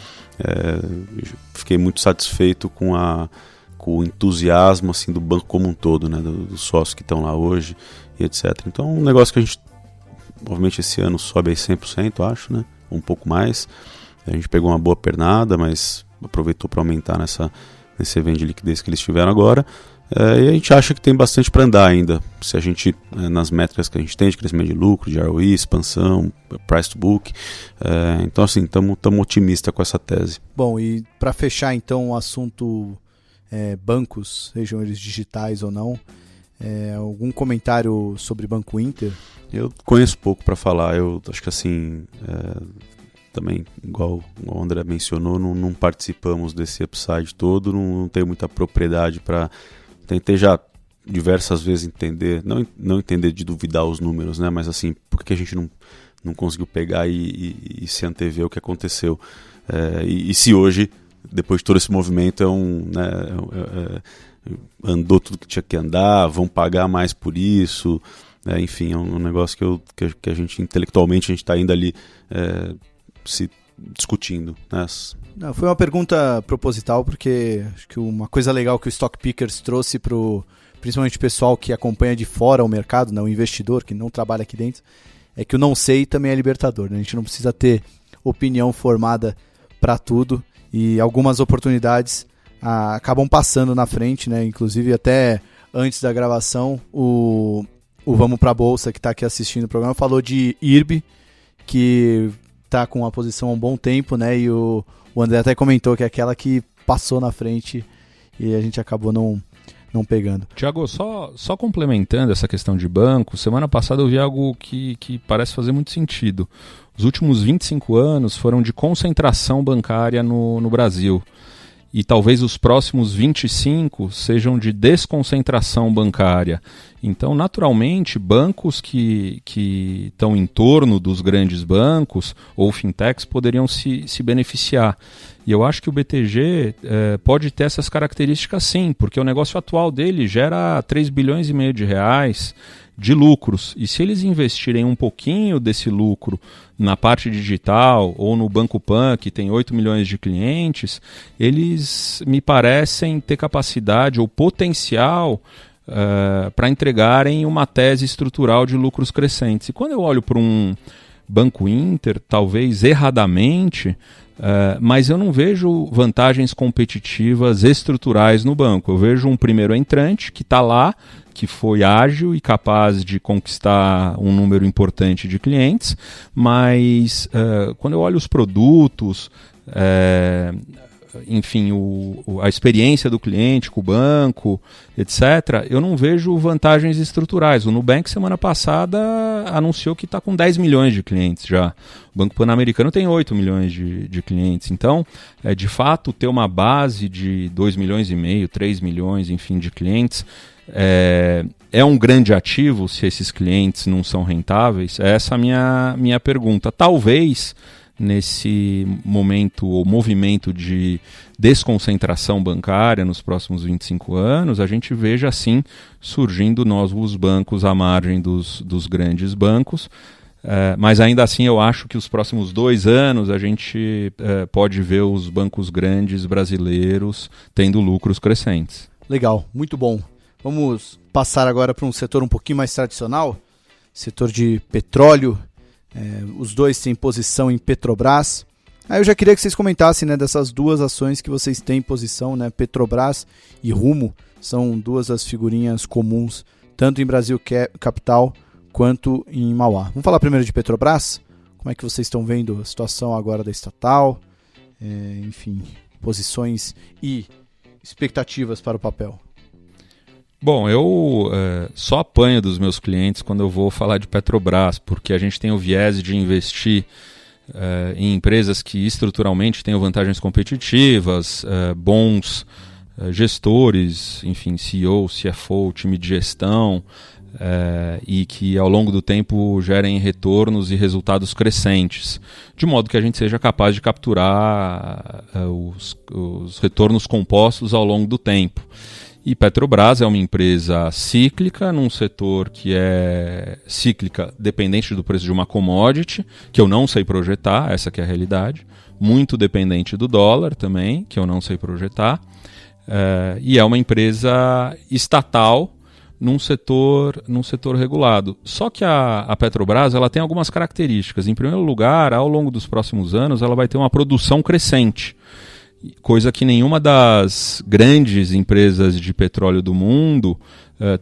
fiquei muito satisfeito com o entusiasmo assim, do banco como um todo, né, dos sócios que estão lá hoje e etc. Então é um negócio que a gente, obviamente esse ano sobe aí 100%, acho, né, um pouco mais. A gente pegou uma boa pernada, mas aproveitou para aumentar nesse evento de liquidez que eles tiveram agora, e a gente acha que tem bastante para andar ainda, se a gente, nas métricas que a gente tem de crescimento de lucro, de ROE, expansão, price to book, então assim, estamos otimistas com essa tese. Bom, e para fechar então o assunto bancos, sejam eles digitais ou não, algum comentário sobre Banco Inter? Eu conheço pouco para falar, eu acho que assim, também, igual o André mencionou, não participamos desse upside todo, não tenho muita propriedade para... Tentei já diversas vezes entender, não entender de duvidar os números, né? Mas assim, por que a gente não conseguiu pegar e se antever o que aconteceu? E se hoje, depois de todo esse movimento, andou tudo que tinha que andar, vão pagar mais por isso, enfim, é um negócio que a gente intelectualmente a gente está ainda ali se discutindo, né? Não, foi uma pergunta proposital, porque acho que uma coisa legal que o Stock Pickers trouxe principalmente o pessoal que acompanha de fora o mercado, né, o investidor que não trabalha aqui dentro, é que o não sei também é libertador, né? A gente não precisa ter opinião formada para tudo, e algumas oportunidades acabam passando na frente, né? Inclusive até antes da gravação, o Vamos Pra Bolsa, que está aqui assistindo o programa, falou de IRB, que está com a posição há um bom tempo, né? E o André até comentou que é aquela que passou na frente e a gente acabou não pegando. Tiago, só complementando essa questão de banco, semana passada eu vi algo que parece fazer muito sentido. Os últimos 25 anos foram de concentração bancária no Brasil. E talvez os próximos 25 sejam de desconcentração bancária. Então, naturalmente, bancos que estão em torno dos grandes bancos ou fintechs poderiam se beneficiar. E eu acho que o BTG pode ter essas características sim, porque o negócio atual dele gera 3,5 bilhões de reais de lucros. E se eles investirem um pouquinho desse lucro na parte digital ou no Banco Pan, que tem 8 milhões de clientes, eles me parecem ter capacidade ou potencial para entregarem uma tese estrutural de lucros crescentes. E quando eu olho para um Banco Inter, talvez erradamente, mas eu não vejo vantagens competitivas estruturais no banco. Eu vejo um primeiro entrante que está lá, que foi ágil e capaz de conquistar um número importante de clientes, mas quando eu olho os produtos, enfim, a experiência do cliente com o banco, etc., eu não vejo vantagens estruturais. O Nubank, semana passada, anunciou que está com 10 milhões de clientes já. O Banco Pan-Americano tem 8 milhões de clientes. Então, de fato, ter uma base de 2,5 milhões, 3 milhões, enfim, de clientes, é um grande ativo se esses clientes não são rentáveis? Essa é a minha pergunta. Talvez nesse momento ou movimento de desconcentração bancária nos próximos 25 anos, a gente veja assim surgindo novos bancos à margem dos grandes bancos, mas ainda assim eu acho que os próximos 2 anos a gente pode ver os bancos grandes brasileiros tendo lucros crescentes. Legal, muito bom. Vamos passar agora para um setor um pouquinho mais tradicional, setor de petróleo. Os dois têm posição em Petrobras. Aí eu já queria que vocês comentassem, né, dessas duas ações que vocês têm em posição, né? Petrobras e Rumo são duas das figurinhas comuns, tanto em Brasil Capital quanto em Mauá. Vamos falar primeiro de Petrobras? Como é que vocês estão vendo a situação agora da estatal? Enfim, posições e expectativas para o papel. Bom, eu só apanho dos meus clientes quando eu vou falar de Petrobras, porque a gente tem o viés de investir em empresas que estruturalmente tenham vantagens competitivas, bons gestores, enfim, CEO, CFO, time de gestão, e que ao longo do tempo gerem retornos e resultados crescentes, de modo que a gente seja capaz de capturar os retornos compostos ao longo do tempo. E Petrobras é uma empresa cíclica, num setor que é cíclica dependente do preço de uma commodity, que eu não sei projetar, essa que é a realidade, muito dependente do dólar também, que eu não sei projetar, e é uma empresa estatal num setor regulado. Só que a Petrobras ela tem algumas características. Em primeiro lugar, ao longo dos próximos anos, ela vai ter uma produção crescente, coisa que nenhuma das grandes empresas de petróleo do mundo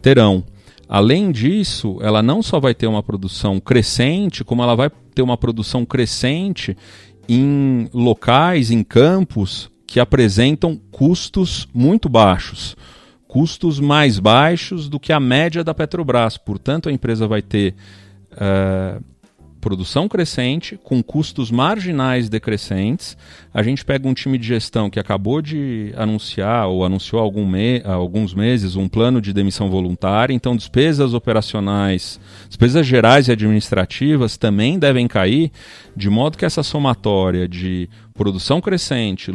terão. Além disso, ela não só vai ter uma produção crescente, como ela vai ter uma produção crescente em locais, em campos que apresentam custos muito baixos, custos mais baixos do que a média da Petrobras. Portanto, a empresa vai ter produção crescente, com custos marginais decrescentes. A gente pega um time de gestão que acabou de anunciar, ou anunciou há alguns meses, um plano de demissão voluntária, então despesas operacionais, despesas gerais e administrativas também devem cair, de modo que essa somatória de produção crescente,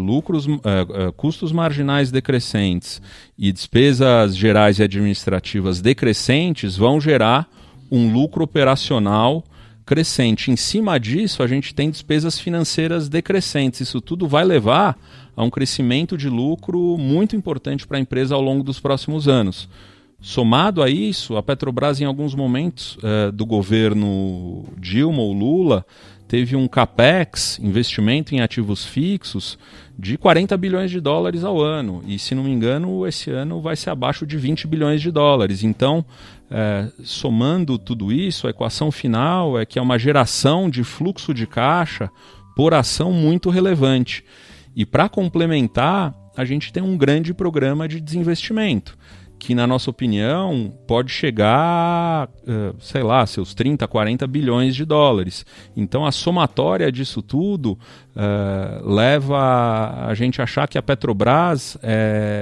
custos marginais decrescentes e despesas gerais e administrativas decrescentes vão gerar um lucro operacional crescente. Em cima disso, a gente tem despesas financeiras decrescentes. Isso tudo vai levar a um crescimento de lucro muito importante para a empresa ao longo dos próximos anos. Somado a isso, a Petrobras, em alguns momentos do governo Dilma ou Lula, teve um CAPEX, investimento em ativos fixos, de 40 bilhões de dólares ao ano. E, se não me engano, esse ano vai ser abaixo de 20 bilhões de dólares. Então, somando tudo isso, a equação final é que é uma geração de fluxo de caixa por ação muito relevante. E, para complementar, a gente tem um grande programa de desinvestimento, que, na nossa opinião, pode chegar, seus 30, 40 bilhões de dólares. Então, a somatória disso tudo leva a gente a achar que a Petrobras,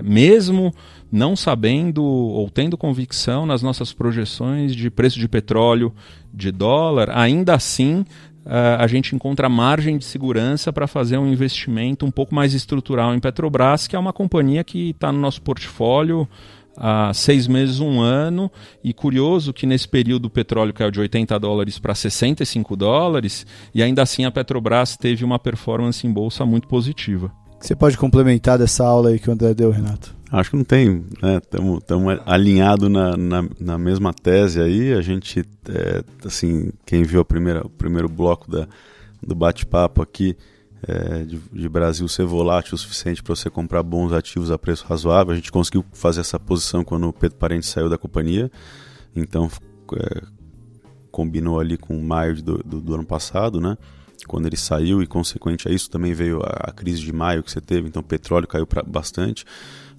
mesmo não sabendo ou tendo convicção nas nossas projeções de preço de petróleo, de dólar, ainda assim a gente encontra margem de segurança para fazer um investimento um pouco mais estrutural em Petrobras, que é uma companhia que está no nosso portfólio há 6 meses, 1 ano, e curioso que nesse período o petróleo caiu de 80 dólares para 65 dólares, e ainda assim a Petrobras teve uma performance em bolsa muito positiva. Você pode complementar dessa aula aí que o André deu, Renato? Acho que não tem, né? Estamos alinhados na mesma tese aí. A gente, assim, quem viu o primeiro bloco do bate-papo aqui, de Brasil ser volátil o suficiente para você comprar bons ativos a preço razoável. A gente conseguiu fazer essa posição quando o Pedro Parente saiu da companhia, então combinou ali com maio do ano passado, né? Quando ele saiu, e consequente a isso também veio a crise de maio que você teve, então o petróleo caiu bastante.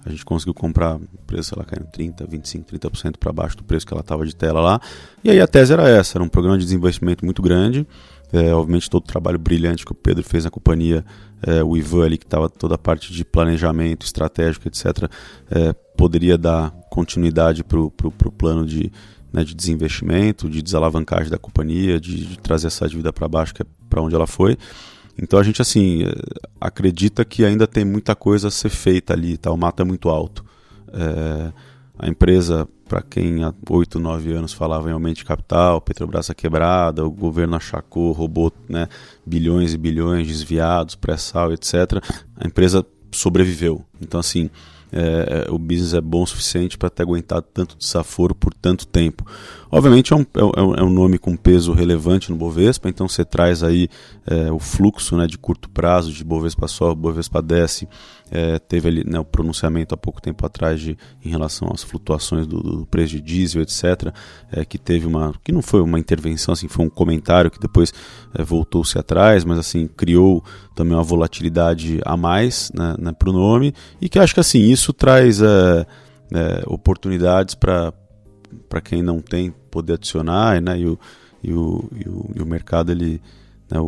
A gente conseguiu comprar, o preço ela caiu 30%, 25%, 30% para baixo do preço que ela estava de tela lá. E aí a tese era essa, era um programa de desinvestimento muito grande. Obviamente todo o trabalho brilhante que o Pedro fez na companhia, o Ivan ali que estava toda a parte de planejamento estratégico, etc., poderia dar continuidade para o plano de desinvestimento, de desalavancagem da companhia, de trazer essa dívida para baixo, que é para onde ela foi. Então a gente assim acredita que ainda tem muita coisa a ser feita ali, tá? O mato é muito alto. A empresa, para quem há 8, 9 anos falava em aumento de capital, Petrobras quebrada, o governo achacou, roubou, né, bilhões e bilhões desviados, pré-sal, etc. A empresa sobreviveu. Então, assim, o business é bom o suficiente para ter aguentado tanto desaforo por tanto tempo. Obviamente é um nome com peso relevante no Bovespa, então você traz aí o fluxo, né, de curto prazo, de Bovespa sobe, Bovespa desce. Teve ali, né, o pronunciamento há pouco tempo atrás em relação às flutuações do preço de diesel, etc., que não foi uma intervenção, assim, foi um comentário que depois voltou-se atrás, mas assim, criou também uma volatilidade a mais, né, para o nome, e que acho que assim, isso traz oportunidades para quem não tem poder adicionar, né, e o mercado, ele, né,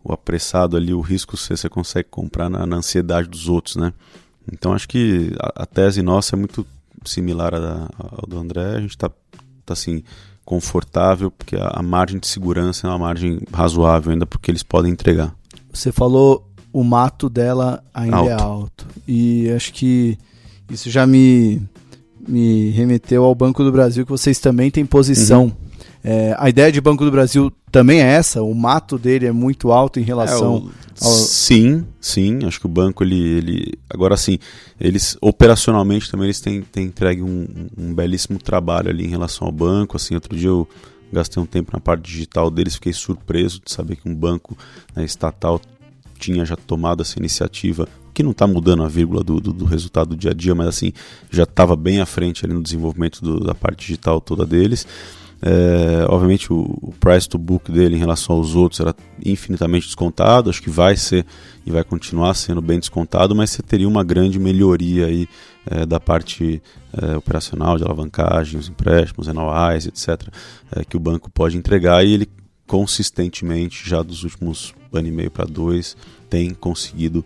o apressado ali, o risco você consegue comprar na ansiedade dos outros, né? Então acho que a tese nossa é muito similar ao do André. A gente está assim, confortável, porque a margem de segurança é uma margem razoável ainda, porque eles podem entregar. Você falou o mato dela ainda é alto, e acho que isso já me remeteu ao Banco do Brasil, que vocês também têm posição. Uhum. A ideia de Banco do Brasil também é essa? O mato dele é muito alto em relação ao... Sim, acho que o banco, ele agora sim, eles operacionalmente também eles têm entregue um belíssimo trabalho ali em relação ao banco. Assim, outro dia eu gastei um tempo na parte digital deles, fiquei surpreso de saber que um banco, né, estatal tinha já tomado essa iniciativa, que não está mudando a vírgula do resultado do dia a dia, mas assim, já estava bem à frente ali no desenvolvimento da parte digital toda deles. Obviamente o price to book dele em relação aos outros era infinitamente descontado, acho que vai ser e vai continuar sendo bem descontado, mas você teria uma grande melhoria aí, da parte operacional, de alavancagem, os empréstimos anuais, etc., que o banco pode entregar, e ele consistentemente, já dos últimos ano e meio para 2, tem conseguido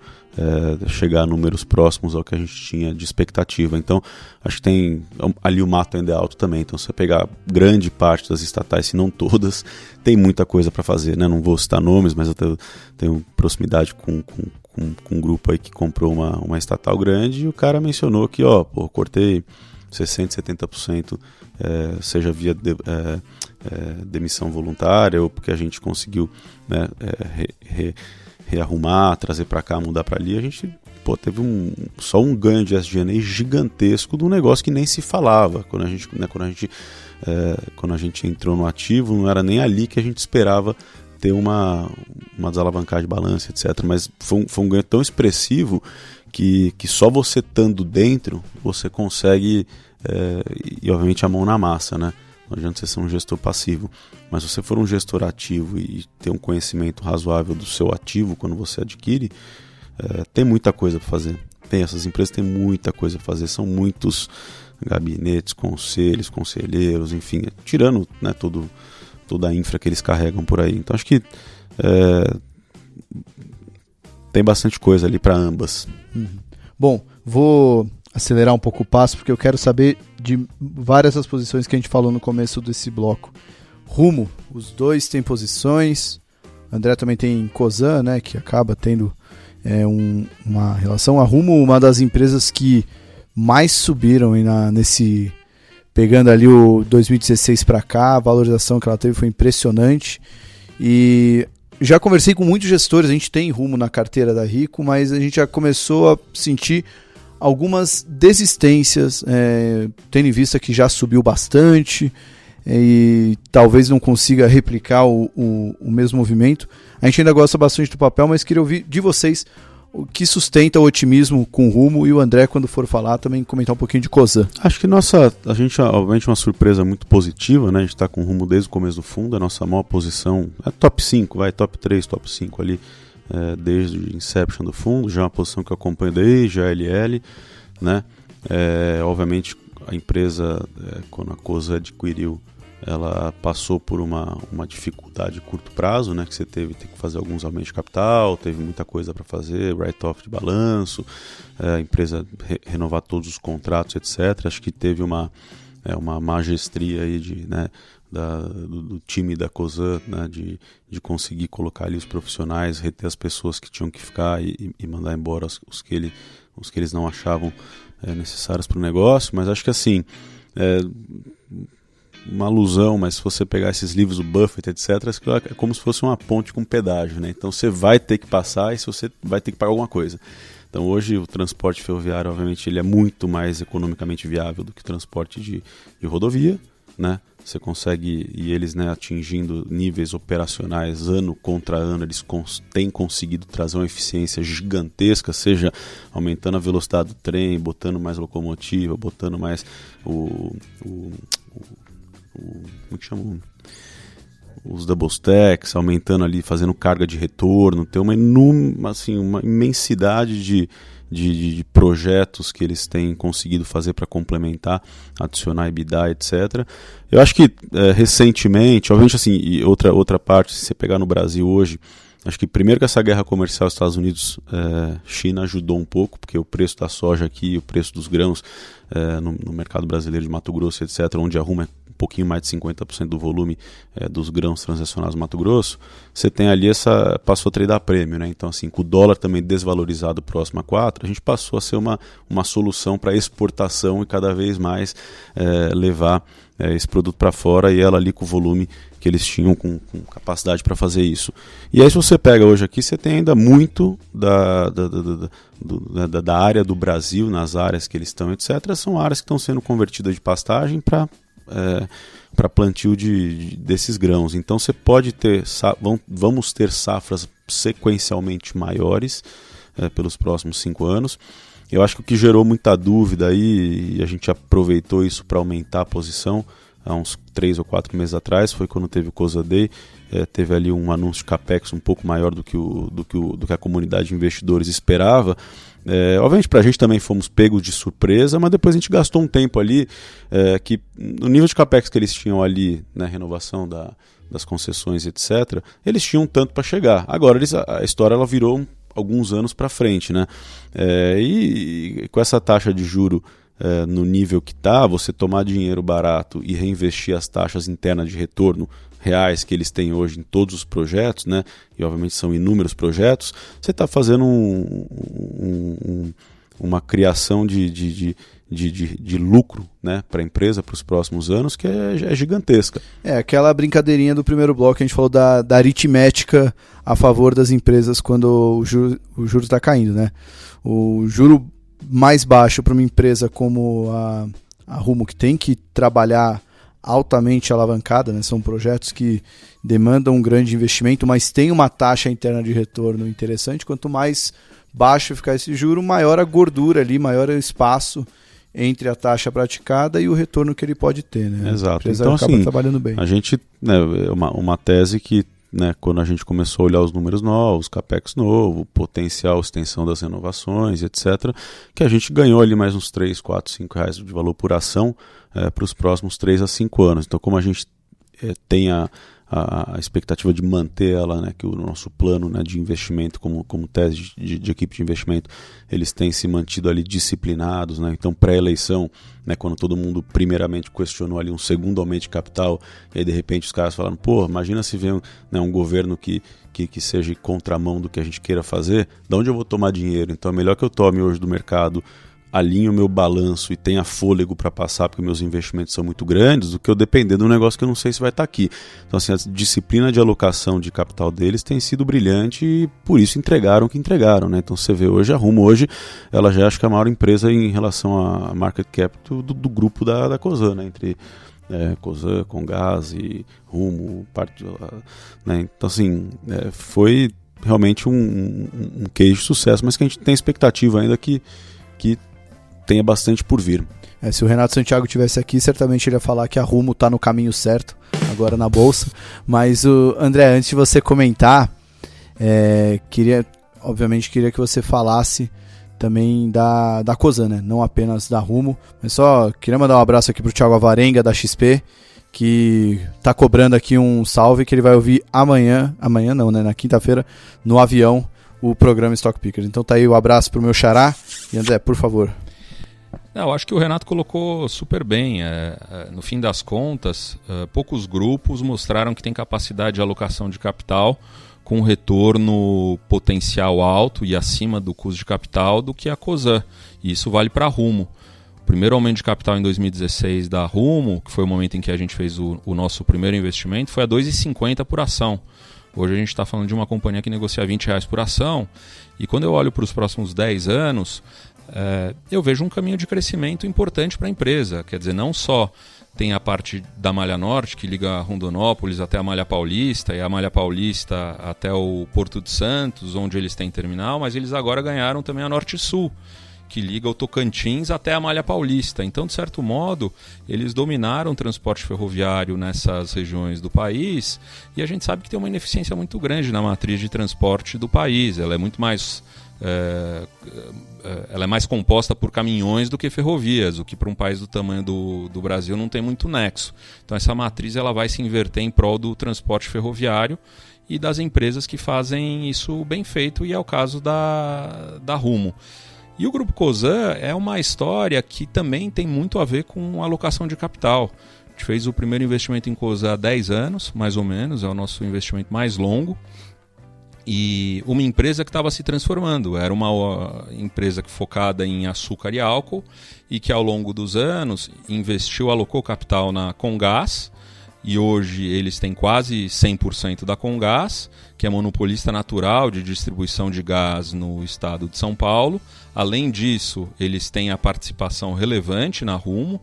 chegar a números próximos ao que a gente tinha de expectativa. Então acho que tem ali, o mato ainda é alto também. Então, se você pegar grande parte das estatais, se não todas, tem muita coisa para fazer, né? Não vou citar nomes, mas eu tenho proximidade com um grupo aí que comprou uma estatal grande, e o cara mencionou que cortei 60%, 70%, seja via demissão voluntária ou porque a gente conseguiu, né, rearrumar, trazer para cá, mudar para ali. A gente teve só um ganho de SG&A gigantesco de um negócio que nem se falava. Quando a gente entrou no ativo, não era nem ali que a gente esperava ter uma desalavancagem de balanço, etc. Mas foi um ganho tão expressivo que só você estando dentro, você consegue, e obviamente a mão na massa, né? Não adianta você ser um gestor passivo, mas se você for um gestor ativo e ter um conhecimento razoável do seu ativo quando você adquire, tem muita coisa para fazer. Essas empresas têm muita coisa para fazer, são muitos gabinetes, conselhos, conselheiros, enfim, tirando, né, toda a infra que eles carregam por aí. Então acho que tem bastante coisa ali para ambas. Bom, vou acelerar um pouco o passo porque eu quero saber de várias das posições que a gente falou no começo desse bloco. Rumo, os dois têm posições, André também tem Cosan, né, que acaba tendo uma relação. A Rumo, uma das empresas que mais subiram pegando ali o 2016 para cá, a valorização que ela teve foi impressionante. E já conversei com muitos gestores, a gente tem Rumo na carteira da Rico, mas a gente já começou a sentir algumas desistências, tendo em vista que já subiu bastante e talvez não consiga replicar o mesmo movimento. A gente ainda gosta bastante do papel, mas queria ouvir de vocês o que sustenta o otimismo com o Rumo, e o André, quando for falar, também comentar um pouquinho de Cosan. Acho que a gente, obviamente, uma surpresa muito positiva, né? A gente está com o Rumo desde o começo do fundo, a nossa maior posição é top 5, top 3, top 5 ali, desde o inception do fundo, já é uma posição que eu acompanho desde a LL, né? Obviamente, a empresa, quando a Cosan adquiriu, ela passou por uma dificuldade de curto prazo, né, que você teve que fazer alguns aumentos de capital, teve muita coisa para fazer, write-off de balanço, a empresa renovar todos os contratos, etc. Acho que teve uma magestria aí do time da Cosan, né, de conseguir colocar ali os profissionais, reter as pessoas que tinham que ficar e mandar embora os que eles não achavam necessários para o negócio. Mas acho que assim, uma alusão, mas se você pegar esses livros do Buffett, etc., é como se fosse uma ponte com pedágio, né? Então você vai ter que passar e você vai ter que pagar alguma coisa. Então hoje o transporte ferroviário, obviamente, ele é muito mais economicamente viável do que o transporte de rodovia, né? Você consegue, e eles, né, atingindo níveis operacionais ano contra ano, eles têm conseguido trazer uma eficiência gigantesca, seja aumentando a velocidade do trem, botando mais locomotiva, botando mais como que chama? Os double stacks, aumentando ali, fazendo carga de retorno, tem uma imensidade de projetos que eles têm conseguido fazer para complementar, adicionar EBITDA, etc. Eu acho que recentemente, obviamente assim, e outra parte, se você pegar no Brasil hoje, acho que primeiro que essa guerra comercial Estados Unidos-China ajudou um pouco, porque o preço da soja aqui, o preço dos grãos no mercado brasileiro de Mato Grosso, etc., onde a Rumo é um pouquinho mais de 50% do volume dos grãos transacionados no Mato Grosso, você tem ali passou a tradar prêmio, né? Então assim, com o dólar também desvalorizado próximo a 4, a gente passou a ser uma solução para exportação e cada vez mais levar esse produto para fora, e ela ali com o volume que eles tinham com capacidade para fazer isso. E aí se você pega hoje aqui, você tem ainda muito da área do Brasil, nas áreas que eles estão, etc., são áreas que estão sendo convertidas de pastagem para plantio desses grãos. Então você pode ter, vamos ter safras sequencialmente maiores pelos próximos 5 anos. Eu acho que o que gerou muita dúvida aí, e a gente aproveitou isso para aumentar a posição há uns 3 ou 4 meses atrás, foi quando teve o Cosan Day, teve ali um anúncio de capex um pouco maior do que a comunidade de investidores esperava. Obviamente para a gente também fomos pegos de surpresa, mas depois a gente gastou um tempo ali que no nível de capex que eles tinham ali, né, renovação das concessões, etc., eles tinham tanto para chegar. Agora a história ela virou alguns anos para frente, né? E com essa taxa de juro no nível que está, você tomar dinheiro barato e reinvestir as taxas internas de retorno reais que eles têm hoje em todos os projetos, né? E obviamente são inúmeros projetos, você está fazendo uma criação de lucro, né, para a empresa para os próximos anos que é gigantesca. Aquela brincadeirinha do primeiro bloco que a gente falou da aritmética a favor das empresas quando o juro está caindo, né? O juro mais baixo para uma empresa como a Rumo, que tem que trabalhar altamente alavancada, né? São projetos que demandam um grande investimento, mas tem uma taxa interna de retorno interessante. Quanto mais baixo ficar esse juro, maior a gordura ali, maior o espaço entre a taxa praticada e o retorno que ele pode ter, né? Exato. A empresa então, acaba trabalhando bem. A gente, né, uma tese que, né, quando a gente começou a olhar os números novos, capex novo, potencial extensão das renovações, etc., que a gente ganhou ali mais uns 3, 4, 5 reais de valor por ação para os próximos 3 a 5 anos. Então, como a gente tem a expectativa de manter ela, né, que o nosso plano, né, de investimento como tese de equipe de investimento, eles têm se mantido ali disciplinados, né, então pré-eleição, né, quando todo mundo primeiramente questionou ali um segundo aumento de capital, e aí de repente os caras falaram, pô, imagina se vem um governo que seja contramão do que a gente queira fazer, de onde eu vou tomar dinheiro? Então é melhor que eu tome hoje do mercado, alinho o meu balanço e tenha fôlego para passar porque meus investimentos são muito grandes, do que eu depender de um negócio que eu não sei se vai estar aqui. Então, assim, a disciplina de alocação de capital deles tem sido brilhante e por isso entregaram o que entregaram, né? Então você vê hoje, a Rumo hoje, ela já acho que é a maior empresa em relação a market cap do grupo da Cosan, né? Entre Cosan, Comgás e Rumo, né? Então, assim, foi realmente um case de sucesso, mas que a gente tem expectativa ainda que tenha bastante por vir. Se o Renato Santiago estivesse aqui, certamente ele ia falar que a Rumo está no caminho certo, agora na Bolsa. Mas, André, antes de você comentar, obviamente queria que você falasse também da Cosan, né? Não apenas da Rumo. Mas só queria mandar um abraço aqui para o Thiago Avarenga, da XP, que está cobrando aqui um salve, que ele vai ouvir amanhã não, né? Na quinta-feira, no avião, o programa Stock Pickers. Então tá aí o abraço pro meu xará. E André, por favor. Eu acho que o Renato colocou super bem. No fim das contas, poucos grupos mostraram que tem capacidade de alocação de capital com retorno potencial alto e acima do custo de capital do que a Cosan. E isso vale para a Rumo. O primeiro aumento de capital em 2016 da Rumo, que foi o momento em que a gente fez o nosso primeiro investimento, foi a R$ 2,50 por ação. Hoje a gente está falando de uma companhia que negocia R$20 por ação. E quando eu olho para os próximos 10 anos, eu vejo um caminho de crescimento importante para a empresa. Quer dizer, não só tem a parte da Malha Norte, que liga Rondonópolis até a Malha Paulista, e a Malha Paulista até o Porto de Santos, onde eles têm terminal, mas eles agora ganharam também a Norte Sul, que liga o Tocantins até a Malha Paulista. Então, de certo modo, eles dominaram o transporte ferroviário nessas regiões do país, e a gente sabe que tem uma ineficiência muito grande na matriz de transporte do país. Ela é muito mais ela é mais composta por caminhões do que ferrovias, o que para um país do tamanho do Brasil não tem muito nexo. Então essa matriz ela vai se inverter em prol do transporte ferroviário e das empresas que fazem isso bem feito, e é o caso da Rumo. E o Grupo Cosan é uma história que também tem muito a ver com alocação de capital. A gente fez o primeiro investimento em Cosan há 10 anos, mais ou menos, é o nosso investimento mais longo. E uma empresa que estava se transformando. Era uma empresa focada em açúcar e álcool e que ao longo dos anos alocou capital na Comgás, e hoje eles têm quase 100% da Comgás, que é monopolista natural de distribuição de gás no estado de São Paulo. Além disso, eles têm a participação relevante na Rumo.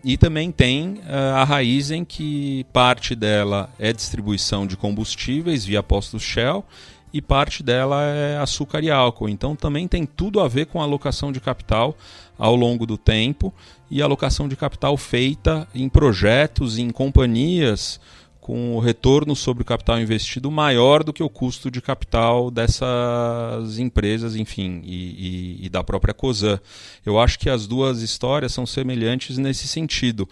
E também tem a Raízen, que parte dela é distribuição de combustíveis via postos Shell e parte dela é açúcar e álcool. Então também tem tudo a ver com a alocação de capital ao longo do tempo, e alocação de capital feita em projetos, em companhias com o retorno sobre o capital investido maior do que o custo de capital dessas empresas, enfim, e da própria Cosan. Eu acho que as duas histórias são semelhantes nesse sentido.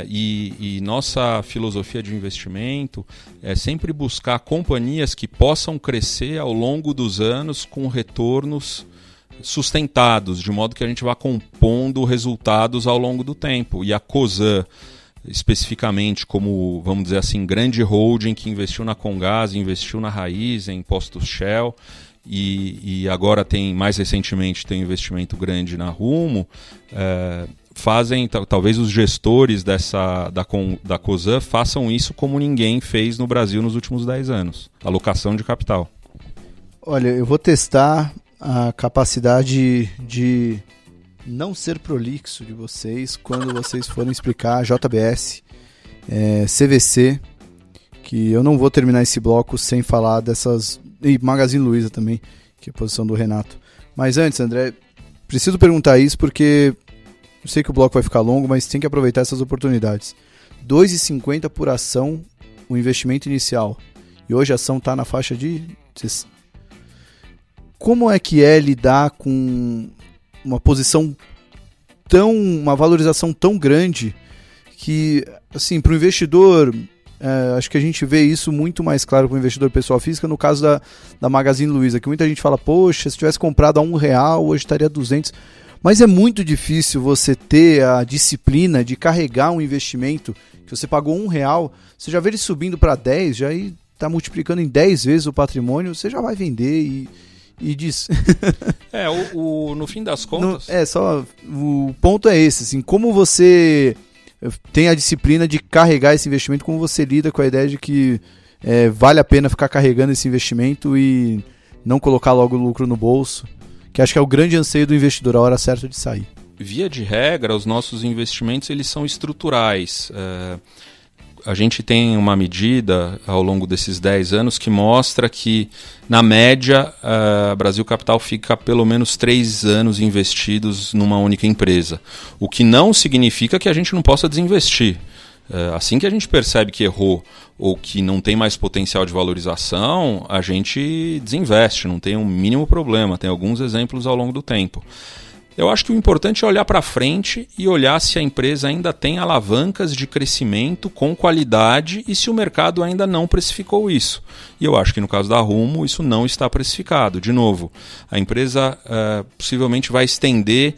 E nossa filosofia de investimento é sempre buscar companhias que possam crescer ao longo dos anos com retornos sustentados, de modo que a gente vá compondo resultados ao longo do tempo. E a Cosan, especificamente como, vamos dizer assim, grande holding que investiu na Comgás, investiu na Raízen, em postos Shell, e agora mais recentemente tem um investimento grande na Rumo, fazem, talvez os gestores da Cosan façam isso como ninguém fez no Brasil nos últimos 10 anos, alocação de capital. Olha, eu vou testar a capacidade de não ser prolixo de vocês quando vocês forem explicar JBS, CVC, que eu não vou terminar esse bloco sem falar dessas, e Magazine Luiza também, que é a posição do Renato. Mas antes, André, preciso perguntar isso porque eu sei que o bloco vai ficar longo, mas tem que aproveitar essas oportunidades. R$ 2,50 por ação o investimento inicial. E hoje a ação está na faixa de... Como é que é lidar com uma posição uma valorização tão grande que, assim, para o investidor, acho que a gente vê isso muito mais claro para o investidor pessoa física no caso da Magazine Luiza, que muita gente fala, poxa, se tivesse comprado a R$1, hoje estaria 200. Mas é muito difícil você ter a disciplina de carregar um investimento que você pagou R$1, você já vê ele subindo para 10, já está multiplicando em 10 vezes o patrimônio, você já vai vender e diz. No fim das contas... O ponto é esse, assim, como você tem a disciplina de carregar esse investimento, como você lida com a ideia de que vale a pena ficar carregando esse investimento e não colocar logo o lucro no bolso, que acho que é o grande anseio do investidor, a hora certa de sair. Via de regra, os nossos investimentos eles são estruturais. A gente tem uma medida ao longo desses 10 anos que mostra que, na média, a Brasil Capital fica pelo menos 3 anos investidos numa única empresa. O que não significa que a gente não possa desinvestir. Assim que a gente percebe que errou ou que não tem mais potencial de valorização, a gente desinveste, não tem um mínimo problema. Tem alguns exemplos ao longo do tempo. Eu acho que o importante é olhar para frente e olhar se a empresa ainda tem alavancas de crescimento com qualidade e se o mercado ainda não precificou isso. E eu acho que no caso da Rumo isso não está precificado. De novo, a empresa possivelmente vai estender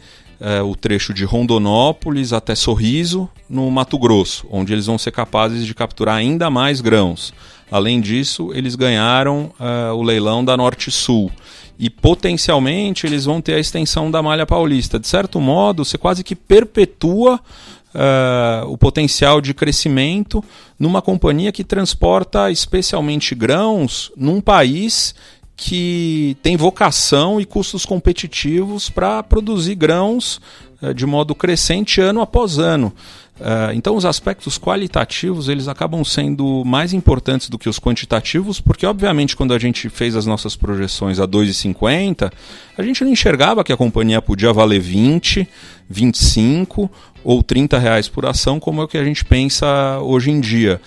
o trecho de Rondonópolis até Sorriso, no Mato Grosso, onde eles vão ser capazes de capturar ainda mais grãos. Além disso, eles ganharam o leilão da Norte-Sul. E potencialmente eles vão ter a extensão da Malha Paulista. De certo modo, você quase que perpetua o potencial de crescimento numa companhia que transporta especialmente grãos num país que tem vocação e custos competitivos para produzir grãos de modo crescente ano após ano. Então os aspectos qualitativos eles acabam sendo mais importantes do que os quantitativos, porque obviamente quando a gente fez as nossas projeções a 2,50, a gente não enxergava que a companhia podia valer 20, 25 ou 30 reais por ação, como é o que a gente pensa hoje em dia.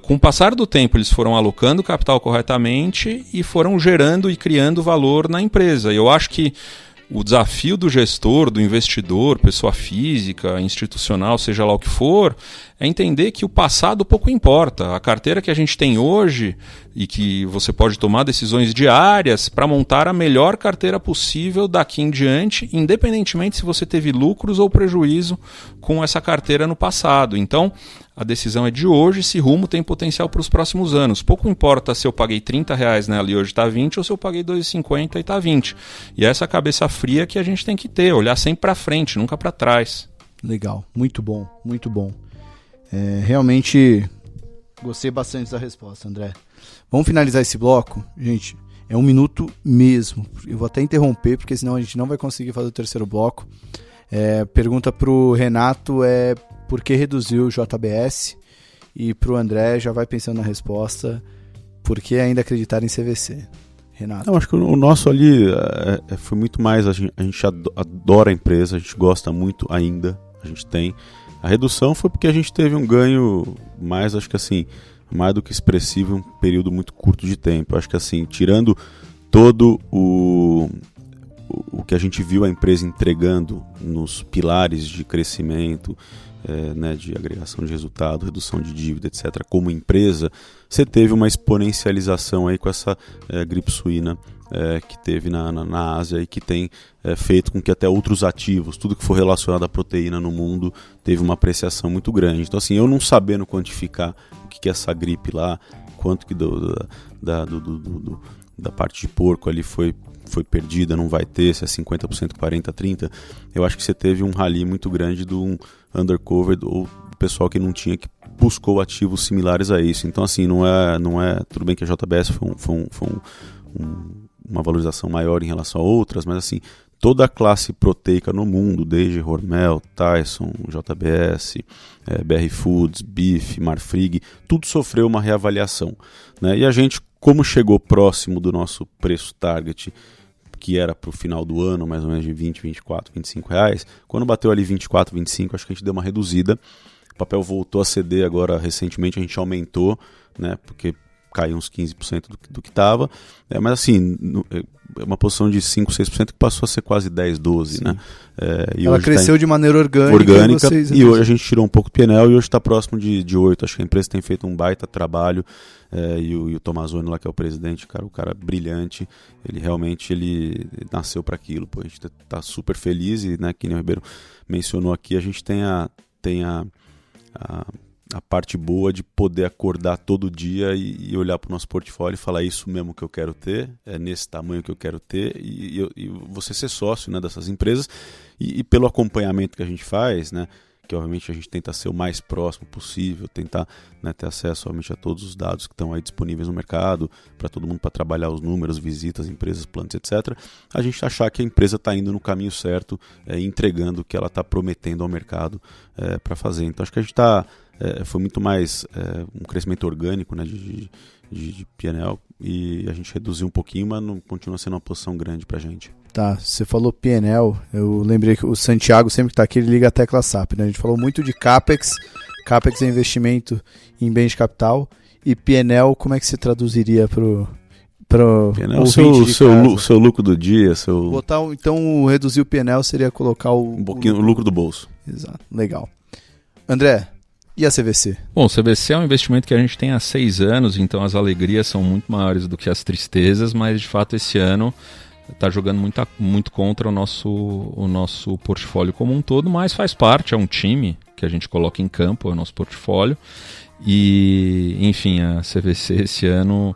Com o passar do tempo eles foram alocando capital corretamente e foram gerando e criando valor na empresa. E eu acho que o desafio do gestor, do investidor, pessoa física, institucional, seja lá o que for, é entender que o passado pouco importa. A carteira que a gente tem hoje e que você pode tomar decisões diárias para montar a melhor carteira possível daqui em diante, independentemente se você teve lucros ou prejuízo com essa carteira no passado. Então, a decisão é de hoje se Rumo tem potencial para os próximos anos. Pouco importa se eu paguei R$30 nela e hoje está 20 ou se eu paguei R$2,50 e está 20. E é essa cabeça fria que a gente tem que ter, olhar sempre para frente, nunca para trás. Legal, muito bom, muito bom. Realmente gostei bastante da resposta, André. Vamos finalizar esse bloco? Gente, é 1 minuto mesmo. Eu vou até interromper, porque senão a gente não vai conseguir fazer o terceiro bloco. Pergunta para o Renato por que reduziu o JBS? E para o André, já vai pensando na resposta, por que ainda acreditar em CVC? Renato. Não, acho que o nosso ali foi muito mais, a gente adora a empresa, a gente gosta muito ainda, a gente tem. A redução foi porque a gente teve um ganho mais, acho que assim, mais do que expressivo em um período muito curto de tempo. Acho que assim, tirando todo o que a gente viu a empresa entregando nos pilares de crescimento, de agregação de resultado, redução de dívida, etc., como empresa, você teve uma exponencialização aí com essa gripe suína que teve na Ásia e que tem feito com que até outros ativos, tudo que for relacionado à proteína no mundo, teve uma apreciação muito grande. Então, assim, eu não sabendo quantificar o que é essa gripe lá, quanto que da parte de porco ali foi perdida, não vai ter, se é 50%, 40%, 30%, eu acho que você teve um rally muito grande do undercover ou do pessoal que não tinha, que buscou ativos similares a isso. Então, assim, não é tudo bem que a JBS foi uma valorização maior em relação a outras, mas assim, toda a classe proteica no mundo, desde Hormel, Tyson, JBS, BR Foods, Beef, Marfrig, tudo sofreu uma reavaliação, né? E a gente, como chegou próximo do nosso preço target, que era para o final do ano, mais ou menos de 20, 24, 25 reais, quando bateu ali 24, 25, acho que a gente deu uma reduzida. O papel voltou a ceder agora recentemente, a gente aumentou, né, porque caiu uns 15% do que estava, mas assim, é uma posição de 5, 6% que passou a ser quase 10, 12, né? E ela cresceu de maneira orgânica e hoje a gente tirou um pouco do P&L e hoje está próximo de 8. Acho que a empresa tem feito um baita trabalho, e o Tomazoni lá, que é o presidente, o cara brilhante, ele realmente nasceu para aquilo. Pô, a gente está super feliz e, né, que nem o Ribeiro mencionou aqui, a gente tem a parte boa de poder acordar todo dia e olhar para o nosso portfólio e falar: isso mesmo que eu quero ter, é nesse tamanho que eu quero ter, e você ser sócio, né, dessas empresas, e pelo acompanhamento que a gente faz, né, que obviamente a gente tenta ser o mais próximo possível, tentar, né, ter acesso obviamente a todos os dados que estão aí disponíveis no mercado, para todo mundo, para trabalhar os números, visitas, empresas, planos, etc. A gente achar que a empresa está indo no caminho certo, entregando o que ela está prometendo ao mercado para fazer. Então acho que a gente foi muito mais um crescimento orgânico, né, de P&L, e a gente reduziu um pouquinho, mas não continua sendo uma posição grande para a gente. Tá, você falou P&L, eu lembrei que o Santiago sempre que está aqui, ele liga a tecla SAP, né? A gente falou muito de CAPEX é investimento em bens de capital, e P&L, como é que se traduziria para o seu lucro do dia, então reduzir o P&L seria colocar um pouquinho o lucro do bolso. Exato, legal. André, e a CVC? Bom, o CVC é um investimento que a gente tem há 6 anos, então as alegrias são muito maiores do que as tristezas, mas de fato esse ano está jogando muito contra o nosso portfólio como um todo, mas faz parte, é um time que a gente coloca em campo, é o nosso portfólio. E, enfim, a CVC esse ano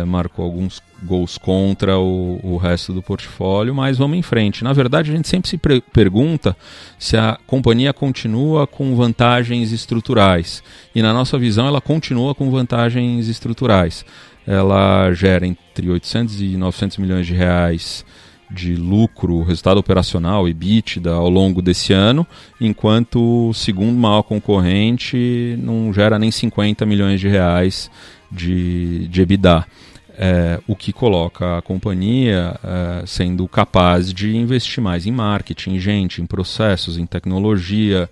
marcou alguns gols contra o resto do portfólio, mas vamos em frente. Na verdade, a gente sempre se pergunta se a companhia continua com vantagens estruturais. E na nossa visão, ela continua com vantagens estruturais. Ela gera entre 800 e 900 milhões de reais de lucro, resultado operacional, EBITDA, ao longo desse ano, enquanto o segundo maior concorrente não gera nem 50 milhões de reais de EBITDA. O que coloca a companhia sendo capaz de investir mais em marketing, em gente, em processos, em tecnologia,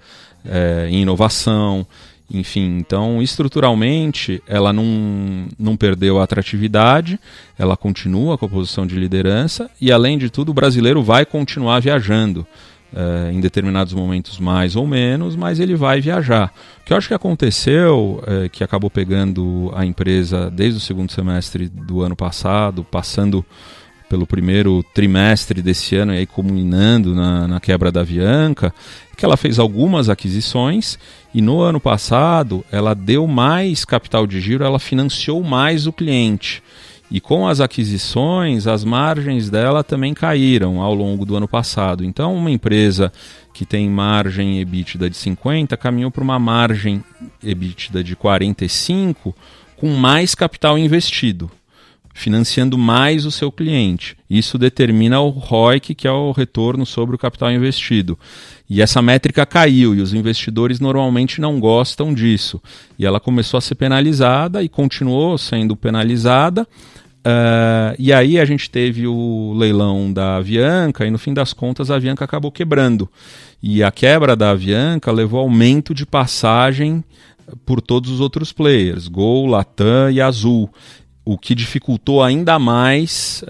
em inovação. Enfim, então estruturalmente ela não perdeu a atratividade, ela continua com a posição de liderança e, além de tudo, o brasileiro vai continuar viajando, em determinados momentos mais ou menos, mas ele vai viajar. O que eu acho que aconteceu, que acabou pegando a empresa desde o segundo semestre do ano passado, passando pelo primeiro trimestre desse ano e aí culminando na quebra da Avianca, que ela fez algumas aquisições e no ano passado ela deu mais capital de giro, ela financiou mais o cliente. E com as aquisições, as margens dela também caíram ao longo do ano passado. Então, uma empresa que tem margem EBITDA de 50 caminhou para uma margem EBITDA de 45 com mais capital investido, financiando mais o seu cliente. Isso determina o ROIC, que é o retorno sobre o capital investido. E essa métrica caiu e os investidores normalmente não gostam disso. E ela começou a ser penalizada e continuou sendo penalizada. E aí a gente teve o leilão da Avianca e no fim das contas a Avianca acabou quebrando. E a quebra da Avianca levou ao aumento de passagem por todos os outros players, Gol, Latam e Azul, o que dificultou ainda mais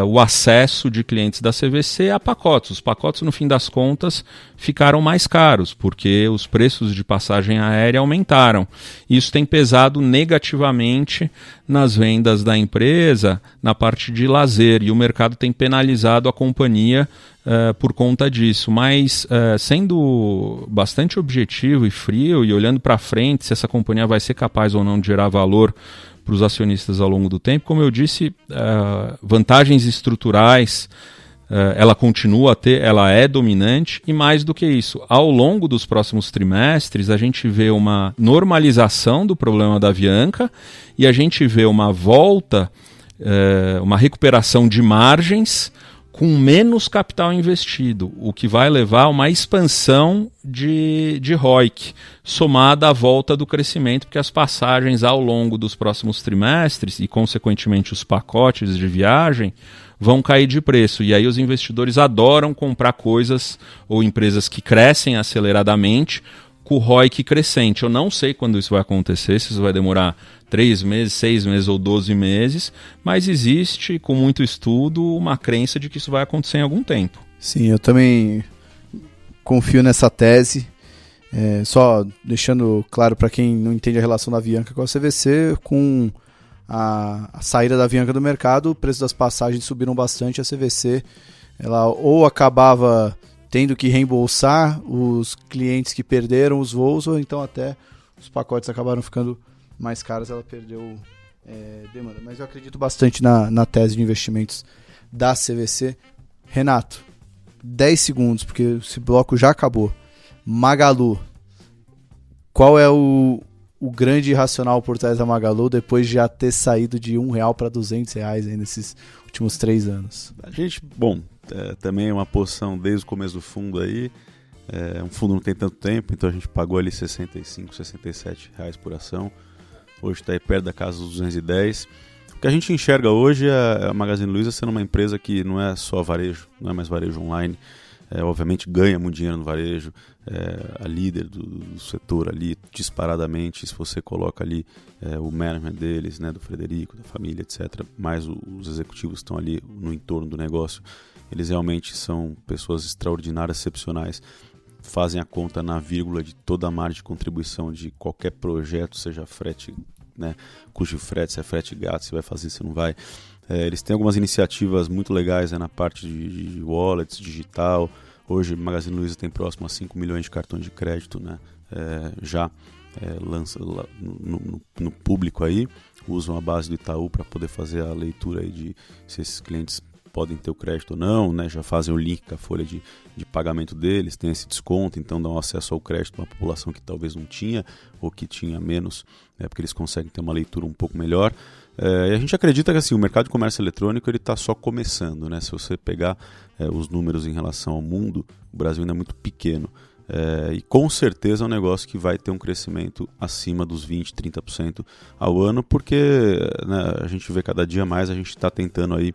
o acesso de clientes da CVC a pacotes. Os pacotes, no fim das contas, ficaram mais caros, porque os preços de passagem aérea aumentaram. Isso tem pesado negativamente nas vendas da empresa, na parte de lazer, e o mercado tem penalizado a companhia por conta disso, mas sendo bastante objetivo e frio e olhando para frente se essa companhia vai ser capaz ou não de gerar valor para os acionistas ao longo do tempo, como eu disse, vantagens estruturais ela continua a ter, ela é dominante, e mais do que isso, ao longo dos próximos trimestres a gente vê uma normalização do problema da Avianca e a gente vê uma volta, uma recuperação de margens com menos capital investido, o que vai levar a uma expansão de ROIC, somada à volta do crescimento, porque as passagens ao longo dos próximos trimestres e, consequentemente, os pacotes de viagem vão cair de preço. E aí os investidores adoram comprar coisas ou empresas que crescem aceleradamente com o ROIC crescente. Eu não sei quando isso vai acontecer, se isso vai demorar 3 meses, 6 meses ou 12 meses, mas existe, com muito estudo, uma crença de que isso vai acontecer em algum tempo. Sim, eu também confio nessa tese. Só deixando claro para quem não entende a relação da Avianca com a CVC, com a saída da Avianca do mercado, o preço das passagens subiram bastante, a CVC ela ou acabava tendo que reembolsar os clientes que perderam os voos, ou então até os pacotes acabaram ficando mais caros, ela perdeu demanda. Mas eu acredito bastante na tese de investimentos da CVC. Renato, 10 segundos, porque esse bloco já acabou. Magalu, qual é o grande racional por trás da Magalu depois de já ter saído de R$1 para R$200 aí nesses últimos 3 anos? A gente, também é uma posição desde o começo do fundo aí. Um fundo não tem tanto tempo, então a gente pagou ali R$65, R$67 por ação. Hoje está aí perto da casa dos 210. O que a gente enxerga hoje é a Magazine Luiza sendo uma empresa que não é só varejo, não é mais varejo online. Obviamente ganha muito dinheiro no varejo, a líder do setor ali disparadamente, se você coloca ali o management deles, né, do Frederico, da família, etc., mais os executivos que estão ali no entorno do negócio, eles realmente são pessoas extraordinárias, excepcionais, fazem a conta na vírgula de toda a margem de contribuição de qualquer projeto, seja frete, né, custo de frete, se é frete gato, se vai fazer, se não vai. Eles têm algumas iniciativas muito legais na parte de wallets, digital. Hoje, Magazine Luiza tem próximo a 5 milhões de cartões de crédito, né? Lança no público aí. Usam a base do Itaú para poder fazer a leitura aí de se esses clientes podem ter o crédito ou não, né? Já fazem o link com a folha de pagamento deles, tem esse desconto, então dão acesso ao crédito a uma população que talvez não tinha ou que tinha menos, porque eles conseguem ter uma leitura um pouco melhor. E a gente acredita que assim, o mercado de comércio eletrônico está só começando, né? Se você pegar os números em relação ao mundo, o Brasil ainda é muito pequeno. E com certeza é um negócio que vai ter um crescimento acima dos 20%, 30% ao ano, porque, né, a gente vê cada dia mais, a gente está tentando aí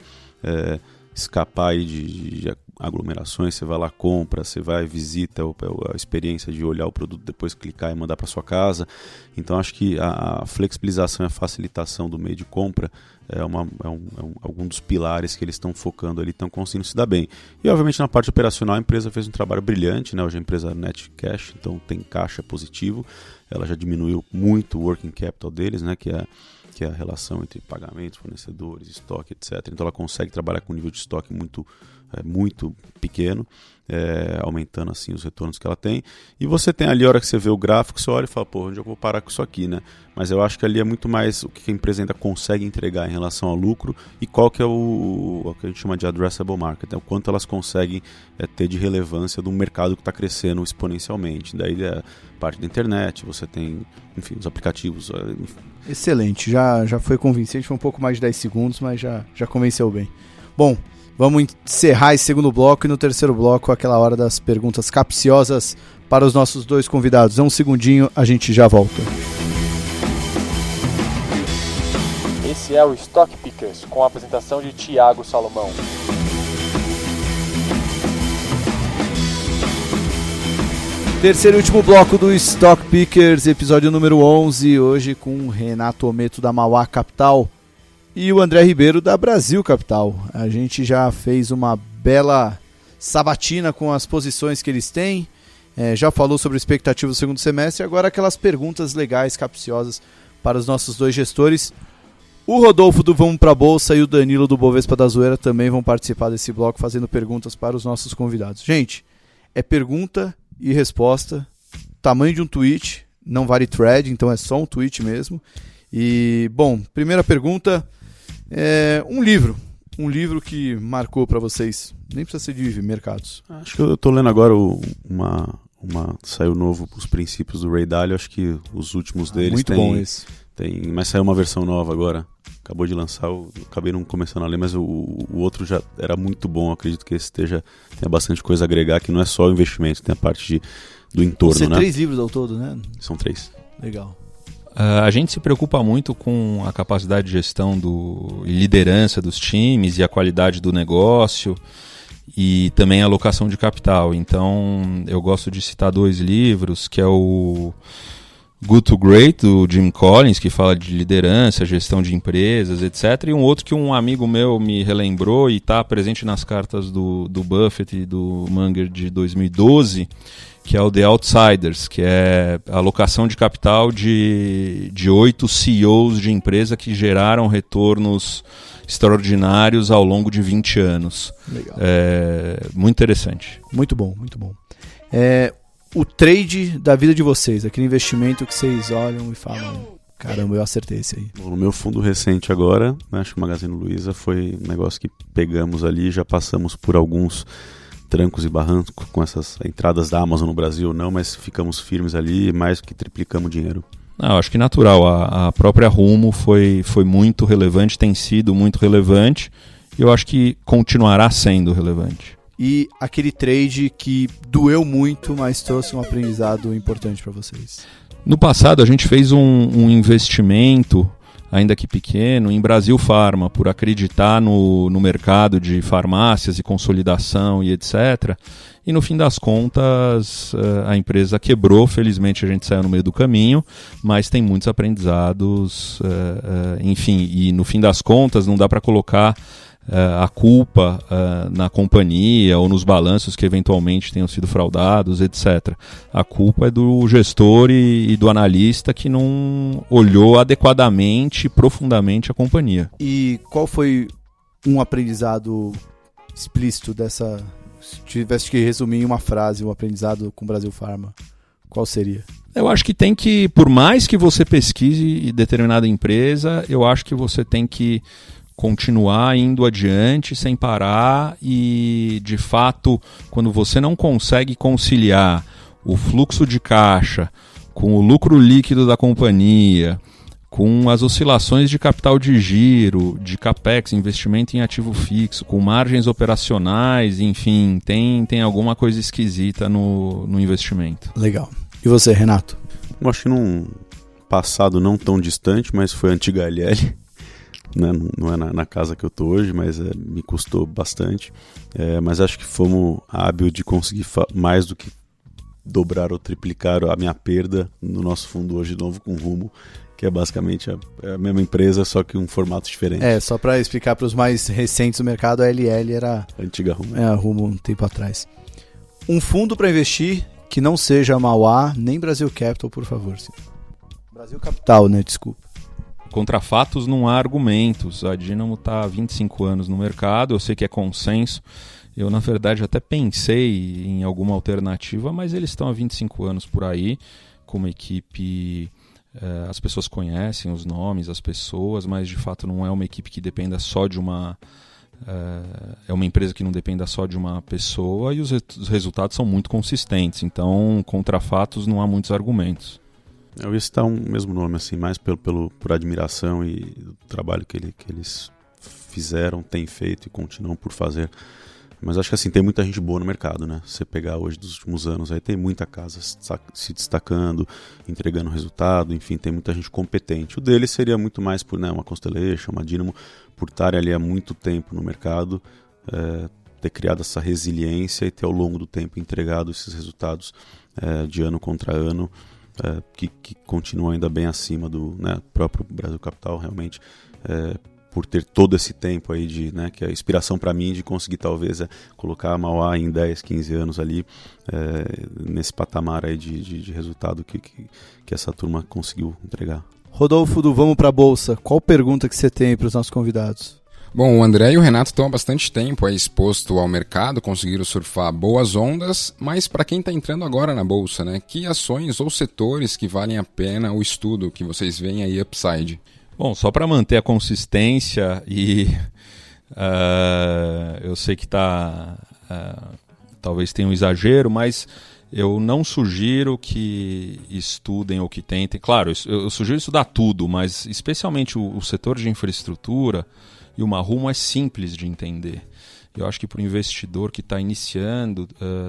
escapar aí de aglomerações. Você vai lá, compra, você vai, visita a experiência de olhar o produto, depois clicar e mandar para sua casa. Então acho que a flexibilização e a facilitação do meio de compra é algum dos pilares que eles estão focando ali, estão conseguindo se dar bem. E obviamente na parte operacional a empresa fez um trabalho brilhante, né? Hoje a empresa net cash, então tem caixa positivo, ela já diminuiu muito o working capital deles, né? Que é a relação entre pagamentos, fornecedores, estoque, etc. Então ela consegue trabalhar com um nível de estoque muito pequeno, aumentando assim os retornos que ela tem. E você tem ali, a hora que você vê o gráfico, você olha e fala, onde eu vou parar com isso aqui, né? Mas eu acho que ali é muito mais o que a empresa ainda consegue entregar em relação ao lucro e qual que é o que a gente chama de addressable market, né? O quanto elas conseguem ter de relevância de um mercado que está crescendo exponencialmente. Daí a parte da internet, você tem, enfim, os aplicativos. Excelente, já foi convincente, foi um pouco mais de 10 segundos, mas já convenceu bem. Bom, vamos encerrar esse segundo bloco e no terceiro bloco aquela hora das perguntas capciosas para os nossos dois convidados. Um segundinho, a gente já volta. Esse é o Stock Pickers, com a apresentação de Thiago Salomão. Terceiro e último bloco do Stock Pickers, episódio número 11, hoje com o Renato Ometo da Mauá Capital e o André Ribeiro da Brasil Capital. A gente já fez uma bela sabatina com as posições que eles têm, já falou sobre a expectativa do segundo semestre, agora aquelas perguntas legais, capciosas para os nossos dois gestores. O Rodolfo do Vamos Pra Bolsa e o Danilo do Bovespa da Zoeira também vão participar desse bloco fazendo perguntas para os nossos convidados. Gente, é pergunta e resposta, tamanho de um tweet, não vale thread, então é só um tweet mesmo. E, bom, primeira pergunta é um livro que marcou para vocês, nem precisa ser de mercados. Acho que eu tô lendo agora saiu novo Os Princípios do Ray Dalio, acho que os últimos deles muito bom esse. Mas saiu uma versão nova agora, acabou de lançar, eu acabei não começando a ler, mas o outro já era muito bom, eu acredito que esse tenha bastante coisa a agregar, que não é só o investimento, tem a parte do entorno, São né? 3 livros ao todo, né? São 3. Legal. A gente se preocupa muito com a capacidade de gestão e liderança dos times e a qualidade do negócio e também a alocação de capital. Então, eu gosto de citar 2 livros, que é o Good to Great, do Jim Collins, que fala de liderança, gestão de empresas, etc. E um outro que um amigo meu me relembrou e está presente nas cartas do Buffett e do Munger de 2012, que é o The Outsiders, que é a alocação de capital de 8 CEOs de empresa que geraram retornos extraordinários ao longo de 20 anos. Legal. Muito interessante. Muito bom, muito bom. O trade da vida de vocês, aquele investimento que vocês olham e falam, caramba, eu acertei esse aí. Bom, no meu fundo recente agora, né, acho que o Magazine Luiza foi um negócio que pegamos ali, já passamos por alguns trancos e barrancos com essas entradas da Amazon no Brasil, não, mas ficamos firmes ali e mais do que triplicamos o dinheiro. Não, acho que natural, a própria Rumo foi muito relevante, tem sido muito relevante e eu acho que continuará sendo relevante. E aquele trade que doeu muito, mas trouxe um aprendizado importante para vocês? No passado a gente fez um investimento, ainda que pequeno, em Brasil Pharma, por acreditar no mercado de farmácias e consolidação e etc. E no fim das contas a empresa quebrou, felizmente a gente saiu no meio do caminho, mas tem muitos aprendizados, enfim, e no fim das contas não dá para colocar a culpa na companhia ou nos balanços que eventualmente tenham sido fraudados, etc. A culpa é do gestor e do analista que não olhou adequadamente e profundamente a companhia. E qual foi um aprendizado explícito dessa... Se tivesse que resumir em uma frase um aprendizado com o Brasil Pharma, qual seria? Eu acho que tem que, por mais que você pesquise determinada empresa, eu acho que você tem que continuar indo adiante sem parar e, de fato, quando você não consegue conciliar o fluxo de caixa com o lucro líquido da companhia, com as oscilações de capital de giro, de capex, investimento em ativo fixo, com margens operacionais, enfim, tem alguma coisa esquisita no investimento. Legal. E você, Renato? Eu acho que num passado não tão distante, mas foi a antiga LL. Né? Não é na casa que eu estou hoje, mas me custou bastante. Mas acho que fomos hábil de conseguir mais do que dobrar ou triplicar a minha perda no nosso fundo hoje novo com Rumo, que é basicamente a mesma empresa, só que um formato diferente. Só para explicar para os mais recentes do mercado, a LL era a antiga Rumo. A Rumo um tempo atrás. Um fundo para investir que não seja Mauá nem Brasil Capital, por favor. Sim. Brasil Capital, né? Desculpa. Contra fatos não há argumentos. A Dynamo está há 25 anos no mercado, eu sei que é consenso. Eu, na verdade, até pensei em alguma alternativa, mas eles estão há 25 anos por aí, com uma equipe... as pessoas conhecem os nomes, as pessoas, mas de fato não é uma equipe que dependa só de uma... é uma empresa que não dependa só de uma pessoa e os resultados são muito consistentes. Então, contra fatos não há muitos argumentos. Eu ia citar um mesmo nome, assim, mais por admiração e do trabalho que eles fizeram, têm feito e continuam por fazer. Mas acho que assim, tem muita gente boa no mercado, né? Se você pegar hoje dos últimos anos, aí tem muita casa se destacando, entregando resultado, enfim, tem muita gente competente. O dele seria muito mais por uma Constellation, uma Dynamo, por estarem ali há muito tempo no mercado, ter criado essa resiliência e ter ao longo do tempo entregado esses resultados de ano contra ano, que continuam ainda bem acima do próprio Brasil Capital, realmente, por ter todo esse tempo aí que é a inspiração para mim de conseguir talvez colocar a Mauá em 10, 15 anos ali, nesse patamar aí de resultado que essa turma conseguiu entregar. Rodolfo do Vamos Pra Bolsa, qual pergunta que você tem para os nossos convidados? Bom, o André e o Renato estão há bastante tempo aí exposto ao mercado, conseguiram surfar boas ondas, mas para quem está entrando agora na Bolsa, né, que ações ou setores que valem a pena o estudo que vocês veem aí upside? Bom, só para manter a consistência e eu sei que talvez tenha um exagero, mas eu não sugiro que estudem ou que tentem. Claro, eu sugiro estudar tudo, mas especialmente o setor de infraestrutura e uma Rumo é simples de entender. Eu acho que para o investidor que está iniciando,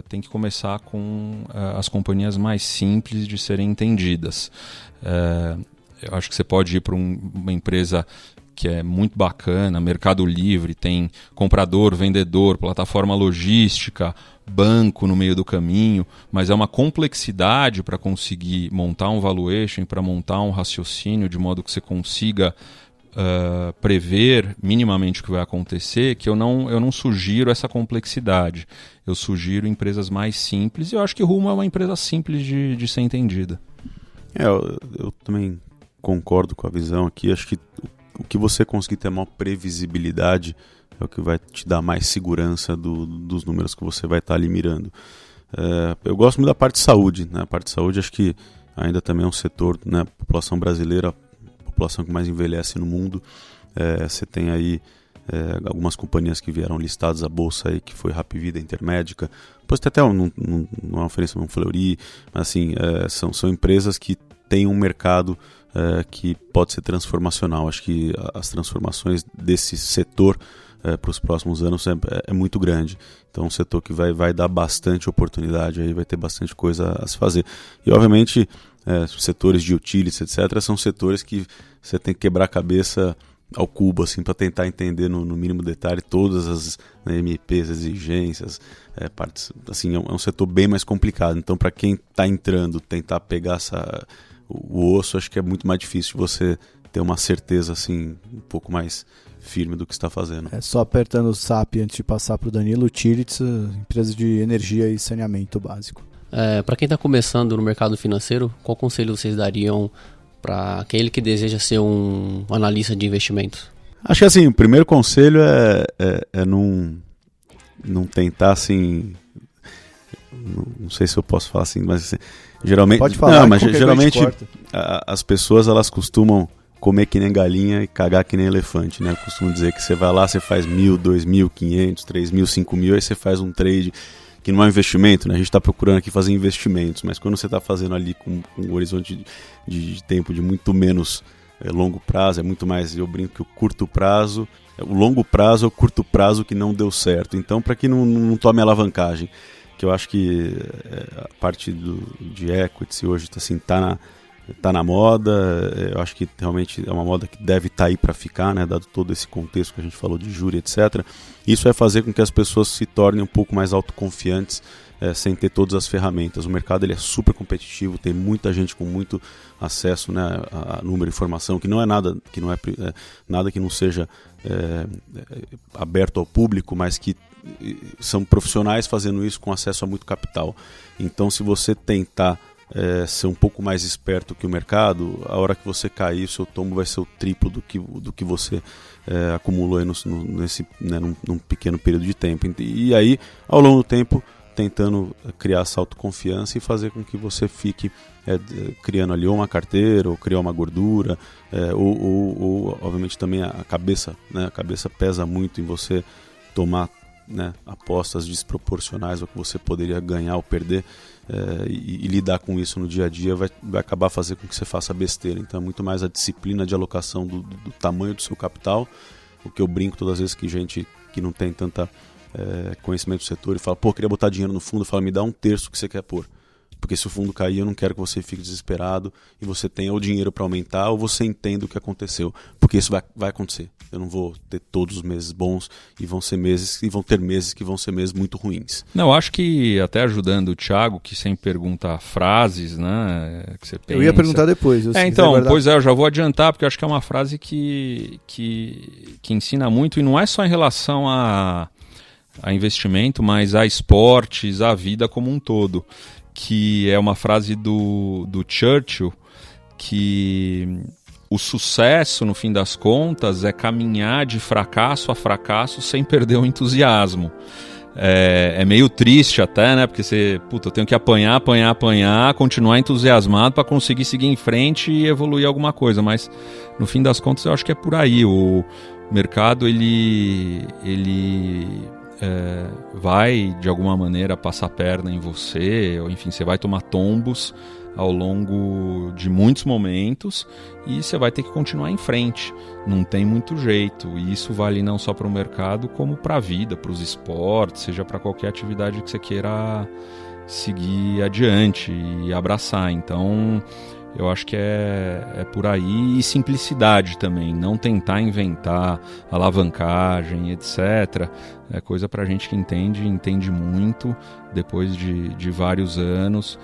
tem que começar com as companhias mais simples de serem entendidas. Eu acho que você pode ir para uma empresa que é muito bacana, Mercado Livre, tem comprador, vendedor, plataforma logística, banco no meio do caminho, mas é uma complexidade para conseguir montar um valuation, para montar um raciocínio de modo que você consiga prever minimamente o que vai acontecer, que eu não sugiro essa complexidade. Eu sugiro empresas mais simples e eu acho que Rumo é uma empresa simples de ser entendida. Eu também concordo com a visão aqui. Acho que o que você conseguir ter maior previsibilidade é o que vai te dar mais segurança dos números que você vai estar ali mirando. Eu gosto muito da parte de saúde, né? A parte de saúde acho que ainda também é um setor, né? A população brasileira, a população que mais envelhece no mundo. Você tem aí algumas companhias que vieram listadas à bolsa aí, que foi Hapvida, Intermédica, depois tem até uma oferência, um Fleury, mas assim, são empresas que têm um mercado que pode ser transformacional. Acho que as transformações desse setor para os próximos anos é muito grande. Então, um setor que vai dar bastante oportunidade, aí vai ter bastante coisa a se fazer. E, obviamente, setores de utilities, etc., são setores que você tem que quebrar a cabeça ao cubo, assim, para tentar entender no mínimo detalhe todas as MPs, exigências, partes. Assim, é um setor bem mais complicado. Então, para quem está entrando, tentar pegar o osso, acho que é muito mais difícil você ter uma certeza assim, um pouco mais firme do que está fazendo. Só apertando o SAP antes de passar para o Danilo. Utilities, empresa de energia e saneamento básico. Para quem está começando no mercado financeiro, qual conselho vocês dariam para aquele que deseja ser um analista de investimentos? Acho que assim, o primeiro conselho é não tentar assim, não sei se eu posso falar assim, mas assim, geralmente pode falar, não, mas geralmente as pessoas elas costumam comer que nem galinha e cagar que nem elefante, né? Eu costumo dizer que você vai lá, você faz 1.000, 2.000, 500, 3.000, 5.000, aí você faz um trade que não é um investimento, né? A gente está procurando aqui fazer investimentos, mas quando você está fazendo ali com um horizonte de tempo de muito menos longo prazo, é muito mais, eu brinco que o curto prazo, o longo prazo é o curto prazo que não deu certo. Então, para que não tome alavancagem, que eu acho que a parte de equities hoje assim, tá na moda. Eu acho que realmente é uma moda que deve estar aí para ficar, né, dado todo esse contexto que a gente falou de juros, etc. Isso vai fazer com que as pessoas se tornem um pouco mais autoconfiantes, sem ter todas as ferramentas. O mercado ele é super competitivo, tem muita gente com muito acesso, né, a número de informação, que não é nada que nada que não seja aberto ao público, mas que são profissionais fazendo isso com acesso a muito capital. Então, se você tentar ser um pouco mais esperto que o mercado, a hora que você cair, o seu tombo vai ser o triplo do que você acumulou aí num pequeno período de tempo. E aí, ao longo do tempo, tentando criar essa autoconfiança e fazer com que você fique criando ali ou uma carteira, ou criar uma gordura, ou obviamente também a cabeça, né? A cabeça pesa muito em você tomar, né, apostas desproporcionais ao que você poderia ganhar ou perder, e lidar com isso no dia a dia vai acabar fazendo com que você faça besteira. Então é muito mais a disciplina de alocação do tamanho do seu capital. O que eu brinco todas as vezes que gente que não tem tanta conhecimento do setor e fala, queria botar dinheiro no fundo, fala, me dá 1/3 que você quer pôr. Porque se o fundo cair, eu não quero que você fique desesperado e você tenha o dinheiro para aumentar ou você entenda o que aconteceu. Porque isso vai acontecer. Eu não vou ter todos os meses bons e vão ter meses que vão ser meses muito ruins. Não, eu acho que até ajudando o Thiago, que sempre pergunta frases, né, que você pensa. Eu ia perguntar depois. Então, eu já vou adiantar, porque eu acho que é uma frase que ensina muito e não é só em relação a investimento, mas a esportes, a vida como um todo. Que é uma frase do Churchill, que O sucesso, no fim das contas, é caminhar de fracasso a fracasso sem perder o entusiasmo. É meio triste até, né? Porque eu tenho que apanhar, continuar entusiasmado para conseguir seguir em frente e evoluir alguma coisa. Mas, no fim das contas, eu acho que é por aí. O mercado, ele vai, de alguma maneira, passar a perna em você. Ou, enfim, você vai tomar tombos ao longo de muitos momentos e você vai ter que continuar em frente. Não tem muito jeito. E isso vale não só para o mercado, como para a vida, para os esportes, seja para qualquer atividade que você queira seguir adiante e abraçar. Então, eu acho que é por aí. E simplicidade também. Não tentar inventar alavancagem, etc. É coisa para gente que entende muito, depois de vários anos.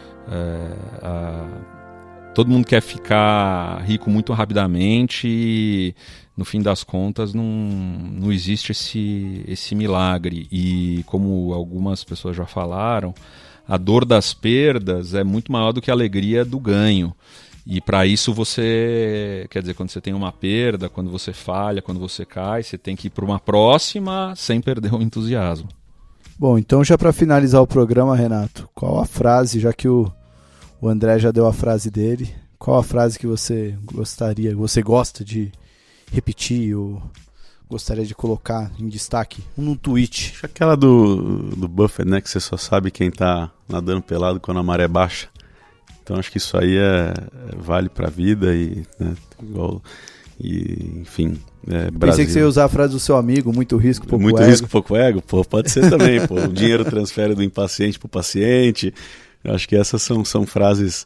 Todo mundo quer ficar rico muito rapidamente e, no fim das contas, não existe esse milagre. E, como algumas pessoas já falaram, a dor das perdas é muito maior do que a alegria do ganho. E para isso quando você tem uma perda, quando você falha, quando você cai, você tem que ir para uma próxima sem perder o entusiasmo. Bom, então já para finalizar o programa, Renato, qual a frase, já que o André já deu a frase dele, qual a frase que você gosta de repetir ou gostaria de colocar em destaque num tweet? Acho aquela do Buffett, né, que você só sabe quem tá nadando pelado quando a maré baixa. Então acho que isso aí vale pra vida e, né, enfim, Brasil. Pensei que você ia usar a frase do seu amigo, muito risco, pouco ego. Muito risco, pouco ego? Pô, pode ser também. Pô. O dinheiro transfere do impaciente pro paciente. Eu acho que essas são frases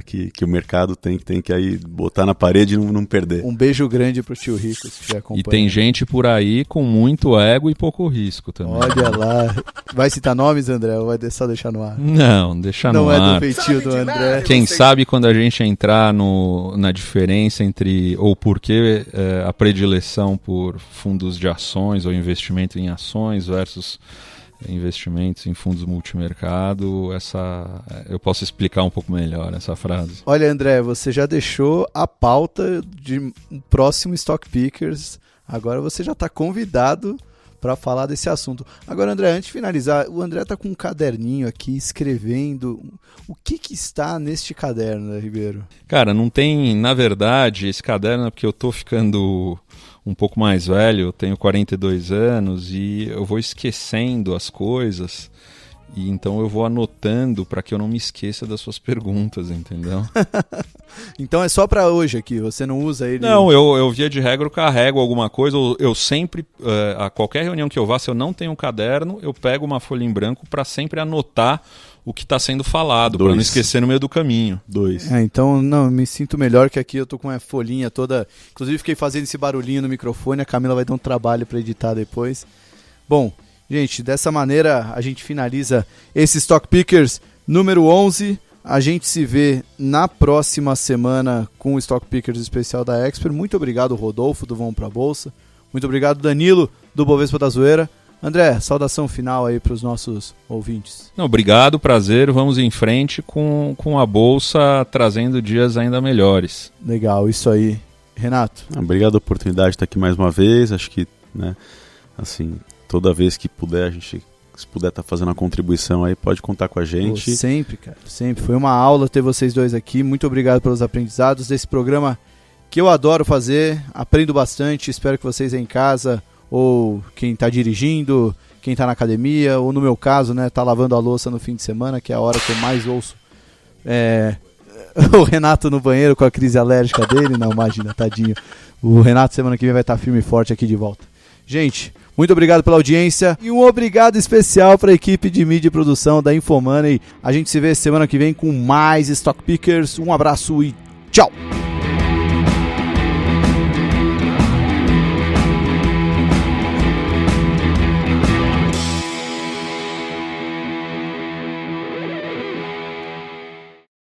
que o mercado tem que aí botar na parede e não perder. Um beijo grande pro tio Rico, se estiver acompanhando. E tem gente por aí com muito ego e pouco risco também. Olha lá. Vai citar nomes, André, ou vai só deixar no ar? Não, deixa no ar. Não é do feitio do André. Quem sabe quando a gente entrar na diferença entre, ou por que a predileção por fundos de ações ou investimento em ações versus investimentos em fundos multimercado, eu posso explicar um pouco melhor essa frase. Olha, André, você já deixou a pauta de próximo Stock Pickers, agora você já está convidado para falar desse assunto. Agora, André, antes de finalizar, o André está com um caderninho aqui, escrevendo. O que está neste caderno, né, Ribeiro? Cara, não tem, na verdade, esse caderno é porque eu estou ficando um pouco mais velho, eu tenho 42 anos e eu vou esquecendo as coisas, e então eu vou anotando para que eu não me esqueça das suas perguntas, entendeu? Então é só para hoje aqui, você não usa ele? Não, eu via de regra, eu carrego alguma coisa, eu sempre, a qualquer reunião que eu vá, se eu não tenho um caderno, eu pego uma folha em branco para sempre anotar o que está sendo falado, para não esquecer no meio do caminho. Então, não, me sinto melhor que aqui eu tô com uma folhinha toda. Inclusive fiquei fazendo esse barulhinho no microfone, a Camila vai dar um trabalho para editar depois. Bom, gente, dessa maneira a gente finaliza esse Stock Pickers número 11. A gente se vê na próxima semana com o Stock Pickers especial da Expert. Muito obrigado, Rodolfo, do Vamos Pra Bolsa. Muito obrigado, Danilo, do Bovespa da Zoeira. André, saudação final aí para os nossos ouvintes. Não, obrigado, prazer. Vamos em frente com a Bolsa trazendo dias ainda melhores. Legal, isso aí. Renato? Obrigado pela oportunidade de estar aqui mais uma vez. Acho que, né, assim, toda vez que puder, se puder estar fazendo uma contribuição aí, pode contar com a gente. Pô, sempre, cara, sempre. Foi uma aula ter vocês dois aqui. Muito obrigado pelos aprendizados desse programa que eu adoro fazer. Aprendo bastante. Espero que vocês aí em casa, ou quem está dirigindo, quem está na academia, ou no meu caso, né, tá lavando a louça no fim de semana, que é a hora que eu mais ouço o Renato no banheiro com a crise alérgica dele. Não, imagina, tadinho. O Renato semana que vem vai estar firme e forte aqui de volta. Gente, muito obrigado pela audiência e um obrigado especial para a equipe de mídia e produção da Infomoney. A gente se vê semana que vem com mais Stock Pickers. Um abraço e tchau!